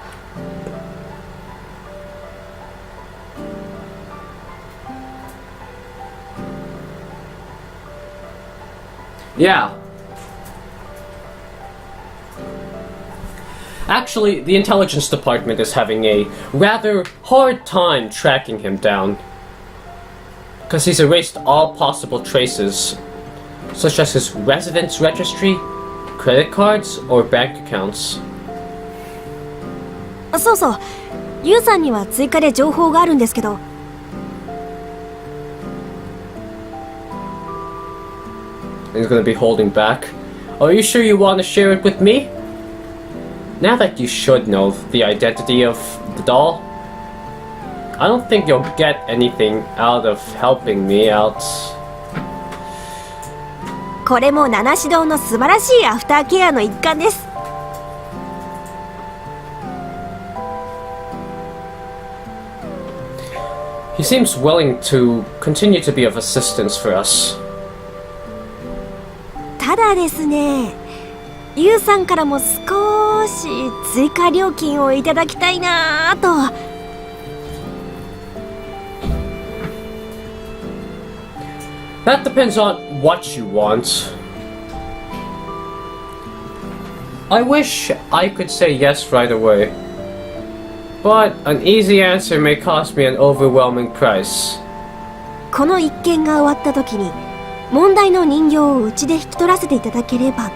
Yeah. Actually, the intelligence department is having a rather hard time tracking him down, because he's erased all possible traces, such as his residence registry, credit cards, or bank accounts. そうそう、ユウさんには追加で情報があるんですけど。He's gonna be holding back. Are you sure you want to share it with me? Now that you should know the identity of the doll, I don't think you'll get anything out of helping me out. これも七種堂の素晴らしいアフターケアの一環です。He seems willing to continue to be of assistance for us. ただですね、ユウさんからも少し追加料金をいただきたいなぁと。That depends on what you want. I wish I could say yes right away, but an easy answer may cost me an overwhelming price. この一件が終わった時に問題の人形をうちで引き取らせていただければと。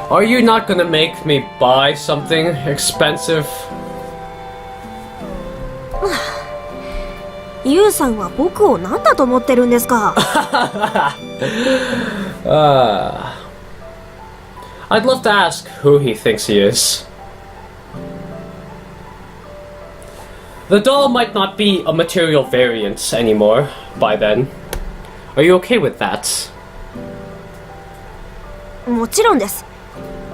Are you not gonna make me buy something expensive? ユウさんは僕を何だと思ってるんですか？ I'd love to ask who he thinks he is. The doll might not be a material variant anymore by then. Are you okay with that? もちろんです。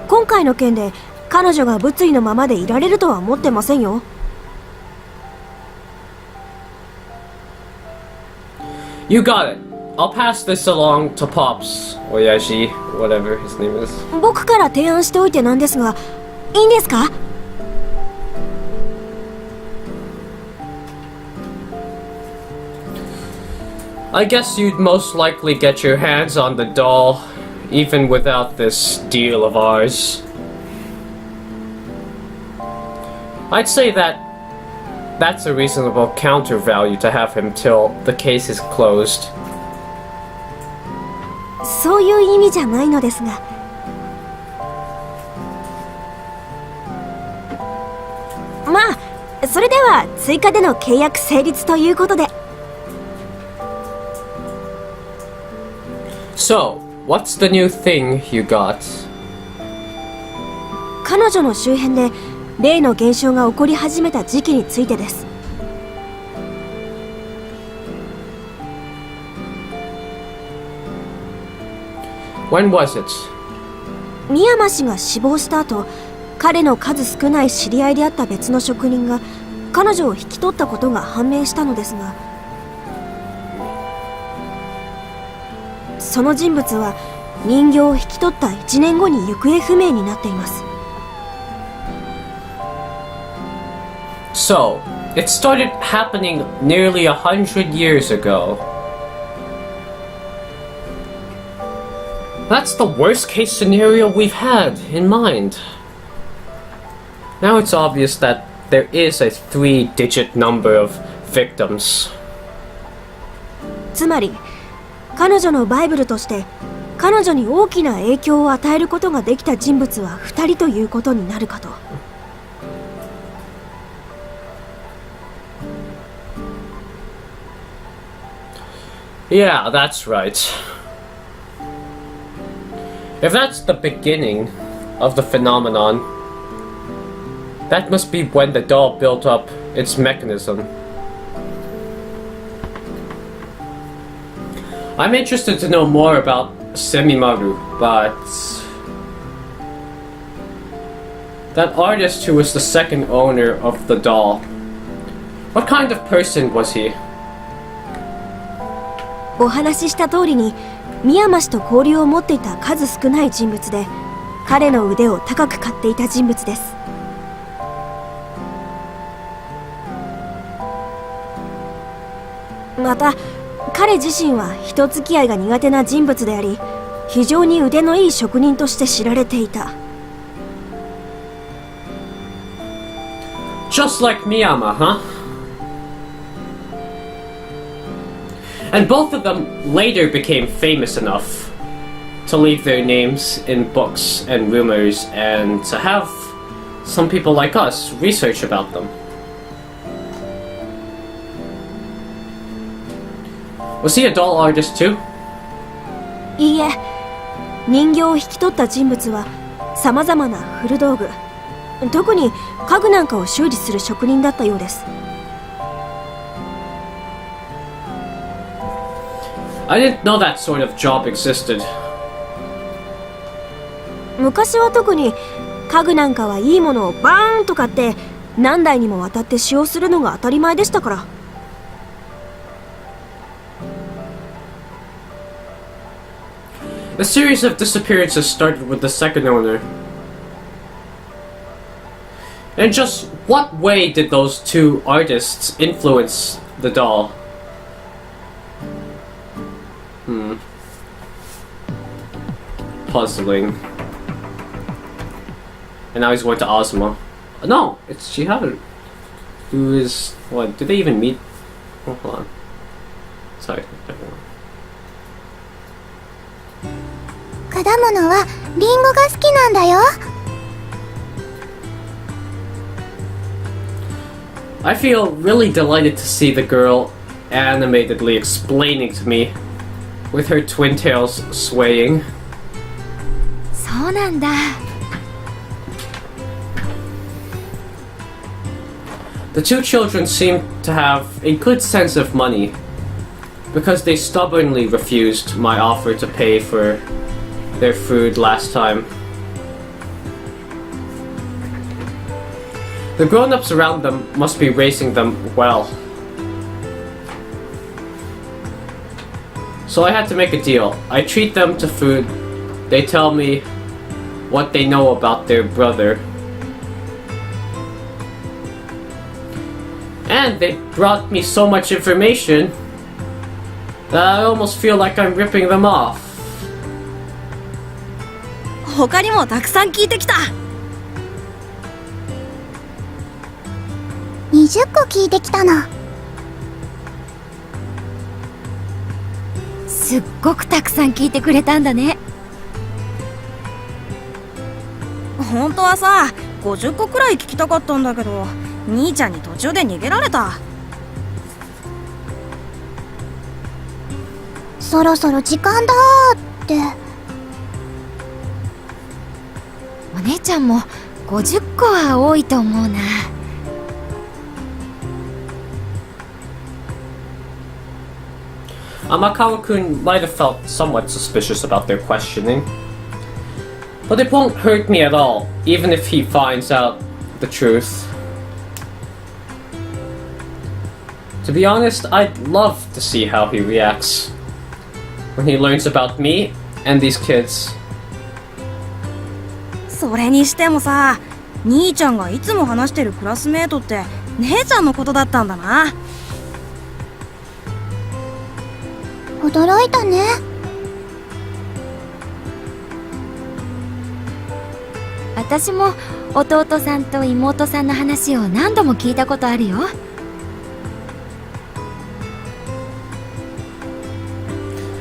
今回の件で彼女が物理のままでいられるとは思ってませんよ。You got it. I'll pass this along to Pops, Oyashi, whatever his name is. 僕から提案しておいてなんですが、いいんですかI guess you'd most likely get your hands on the doll, even without this deal of ours. I'd say that's a reasonable counter value to have him till the case is closed. そういう意味じゃないのですが。まあ、それでは追加での契約成立ということで。So, what's the new thing you got? 彼女の周辺で例の現象が起こり始めた時期についてです。When was it? 深山氏が死亡した後、彼の数少ない知り合いであった別の職人が彼女を引き取ったことが判明したのですが、その人物は人形を引き取った1年後に行方不明になっています。So, it started happening nearly 100 years ago. That's the worst case scenario we've had in mind. Now it's obvious that there is a 3-digit number of victims. つまり、彼女のバイブルとして彼女に大きな影響を与えることができた人物は2人ということになるかと。Yeah, that's right. If that's the beginning of the phenomenon, that must be when the doll built up its mechanism. I'm interested to know more about Semimaru, but that artist who was the second owner of the doll, what kind of person was he? お話しした通りに深山氏と交流を持っていた数少ない人物で、彼の腕を高く買っていた人物です。また彼自身は人付き合いが苦手な人物であり、非常に腕のいい職人として知られていた。Just like Miyama, huh? And both of them later became famous enough to leave their names in books and rumors and to have some people like us research about them. Was he a doll artist too? いいえ、人形を引き取った人物は様々な古道具、特に家具なんかを修理する職人だったようです。I didn't know that sort of job existed. 昔は特に家具なんかはいいものをバーンと買って何代にもわたって使用するのが当たり前でしたから。The series of disappearances started with the second owner. In just what way did those two artists influence the doll? Puzzling. And now he's going to Ozma. No, it's Chiharu. Who is... What? Did they even meet hold on. Sorry, everyone. 果物はリンゴが好きなんだよ。 I feel really delighted to see the girl animatedly explaining to me with her twin tails swaying. そうなんだ。 The two children seem to have a good sense of money because they stubbornly refused my offer to pay for their food last time. The grown-ups around them must be raising them well. So I had to make a deal. I treat them to food. They tell me what they know about their brother. And they brought me so much information that I almost feel like I'm ripping them off. 他にもたくさん聞いてきた。20個聞いてきたの。すっごくたくさん聞いてくれたんだね。本当はさ、50個くらい聞きたかったんだけど、兄ちゃんに途中で逃げられた。そろそろ時間だーって。お姉ちゃんも50個は多いと思うな。Amakawa-kun might have felt somewhat suspicious about their questioning. But it won't hurt me at all, even if he finds out the truth. To be honest, I'd love to see how he reacts when he learns about me and these kids. それにしてもさ、兄ちゃんがいつも話してるクラスメートって姉ちゃんのことだったんだな。驚いたね。私も弟さんと妹さんの話を何度も聞いたことあるよ。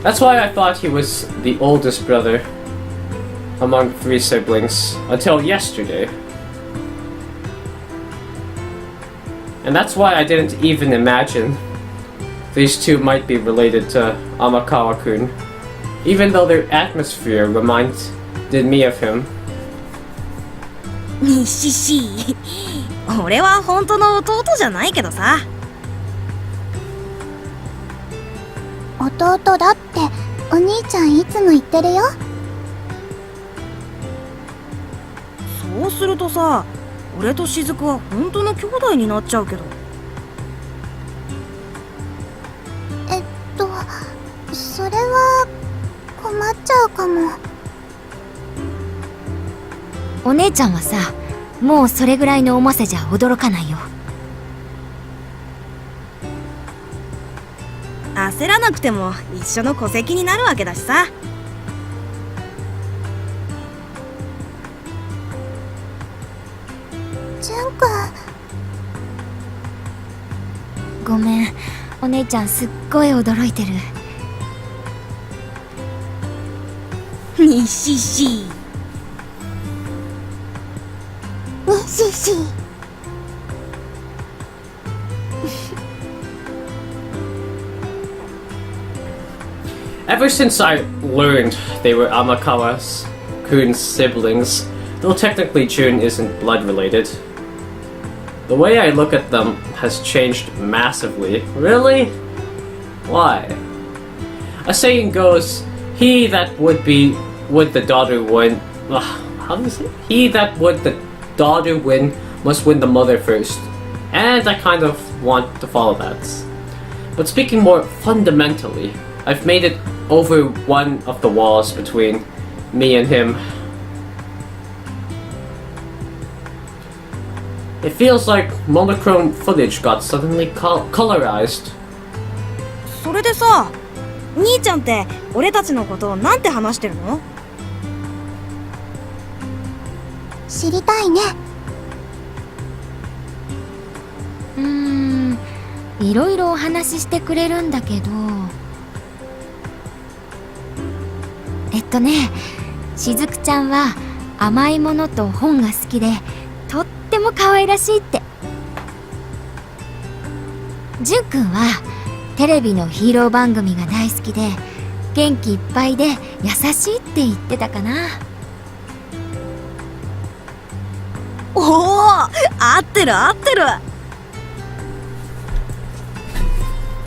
That's why I thought he was the oldest brother among 3 siblings until yesterday. And that's why I didn't even imagine these two might be related to Amakawa-kun, even though their atmosphere reminded me of him. にしし、俺は本当の弟じゃないけどさ。弟だってお兄ちゃんいつも言ってるよ。そうするとさ、俺と雫は本当の兄弟になっちゃうけど。それは困っちゃうかも。お姉ちゃんはさ、もうそれぐらいの重さじゃ驚かないよ。焦らなくても一緒の戸籍になるわけだしさ。ジュンくん。ごめん、お姉ちゃんすっごい驚いてる。にしし。にしし。Ever since I learned they were Amakawa-kun's siblings, though technically Jun isn't blood related, the way I look at them has changed massively. Really? Why? A saying goes, he that would the daughter win. How do you say? He that would the daughter win must win the mother first. And I kind of want to follow that. But speaking more fundamentally, I've made it over one of the walls between me and him. It feels like monochrome footage got suddenly colorized. それでさ、兄ちゃんって俺たちのことをなんて話してるの？知りたいね。いろいろお話ししてくれるんだけど、しずくちゃんは甘いものと本が好きでとっても可愛らしいって。じゅんくんはテレビのヒーロー番組が大好きで元気いっぱいで優しいって言ってたかな。おお、合ってる合ってる。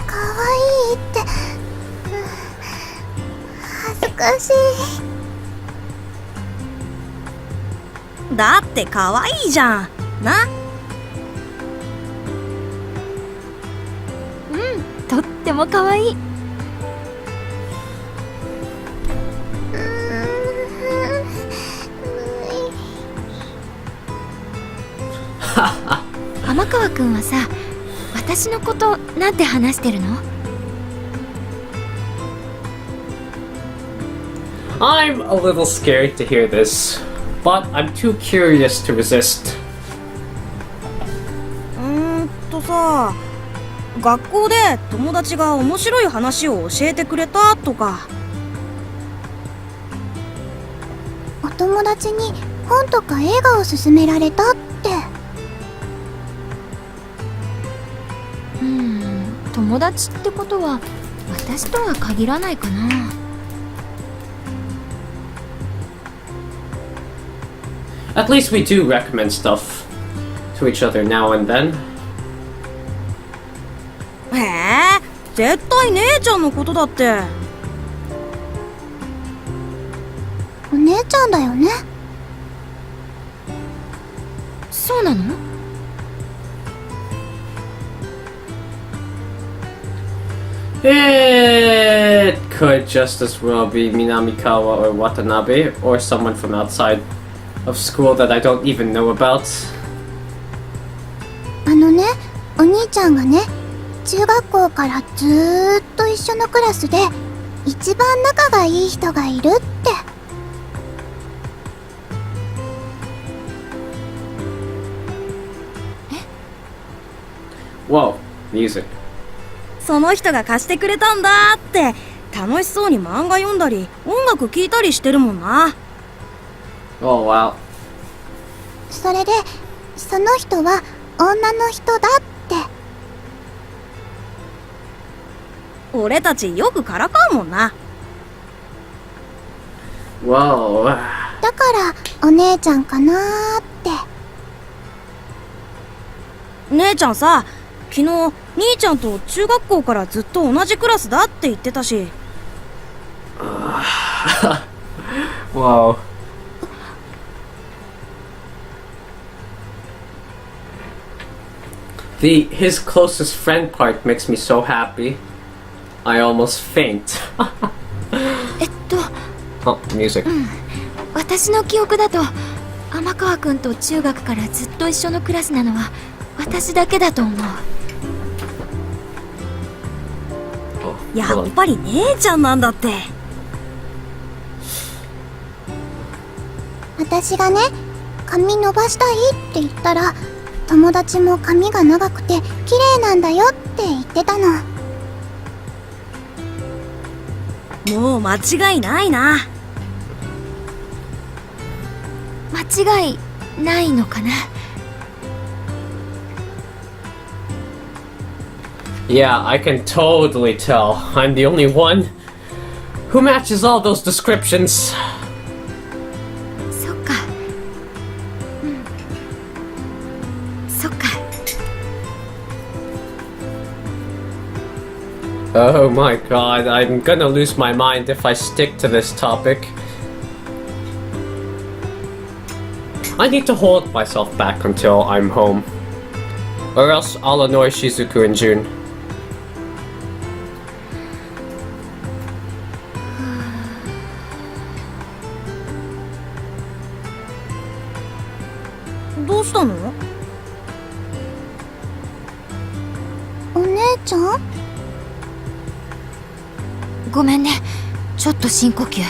可愛いって、恥ずかしい。だって可愛いじゃんな。とっても可愛い。天川くんはさ、私のことなんて話してるの？ I'm a little scared to hear this, but I'm too curious to resist. さ、学校で友達が面白い話を教えてくれたとか。お友達に本とか映画を勧められたって。友達ってことは私とは限らないかな。At least we do recommend stuff to each other now and then. へえ、絶対姉ちゃんのことだって。お姉ちゃんだよね。そうなの？It could just as well be Minamikawa or Watanabe, or someone from outside of school that I don't even know about. お兄ちゃんがね、中学校からずーっと一緒のクラスで一番仲がいい人がいるって。Whoa, music. その人が貸してくれたんだって楽しそうに漫画読んだり音楽聴いたりしてるもんな。Oh wow. それでその人は女の人だって。俺たちよくからかうもんな。Whoa. だからお姉ちゃんかなーって。姉ちゃんさ、昨日兄ちゃんと中学校からずっと同じクラスだって言ってたし。Whoa. His closest friend part makes me so happy. I almost faint. Oh, music. 私の記憶だと天川くんと中学からずっと一緒のクラスなのは私だけだと思う。やっぱり姉ちゃんなんだって。私がね、髪伸ばしたいって言ったら、友達も髪が長くて綺麗なんだよって言ってたの。もう間違いないな。間違いないのかな。Yeah, I can totally tell. I'm the only one who matches all those descriptions. そっか。そっか。Oh my god, I'm gonna lose my mind if I stick to this topic. I need to hold myself back until I'm home. Or else I'll annoy Shizuku in June. どうしたの？お姉ちゃん？ごめんね、ちょっと深呼吸。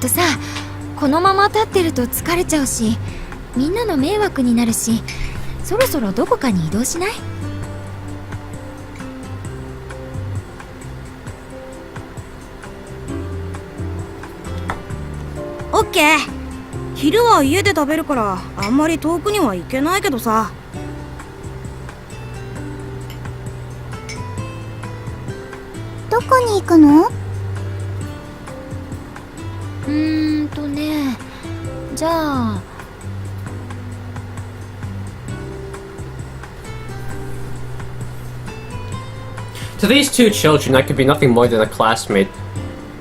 さ、このまま立ってると疲れちゃうし、みんなの迷惑になるし、そろそろどこかに移動しない？オッケー。昼は家で食べるからあんまり遠くには行けないけどさ。どこに行くの？じゃあTo these two children, I could be nothing more than a classmate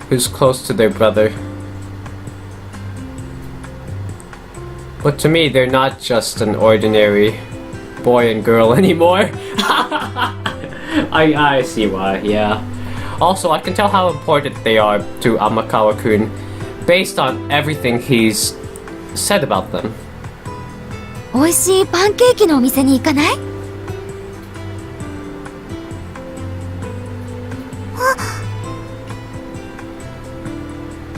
who's close to their brother. But to me, they're not just an ordinary boy and girl anymore. I see why, yeah. Also, I can tell how important they are to Amakawa-kun based on everything he's said about them. 美味しいパンケーキのお店に行かない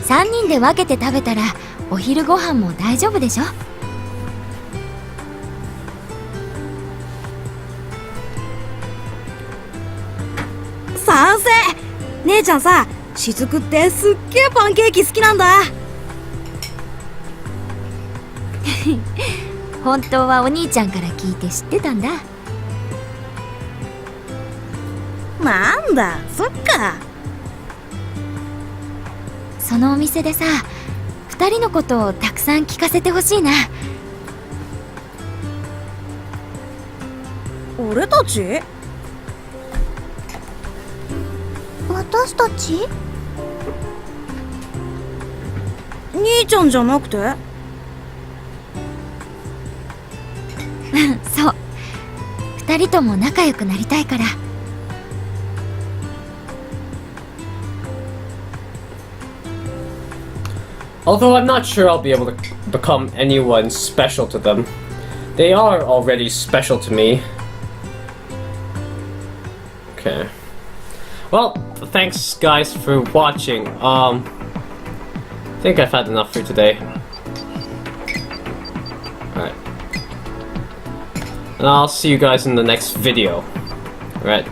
？3人で分けて食べたらお昼ご飯も大丈夫でしょ？賛成。姉ちゃんさ、しずくってすっげえパンケーキ好きなんだ。本当はお兄ちゃんから聞いて知ってたんだ。なんだ、そっか。そのお店でさ、2人のことをたくさん聞かせてほしいな。俺たち？私たち？兄ちゃんじゃなくて？そう、2人とも仲良くなりたいから。Although I'm not sure I'll be able to become anyone special to them. They are already special to me. Okay. Well, thanks guys for watching. I think I've had enough for today. Alright. And I'll see you guys in the next video. Alright.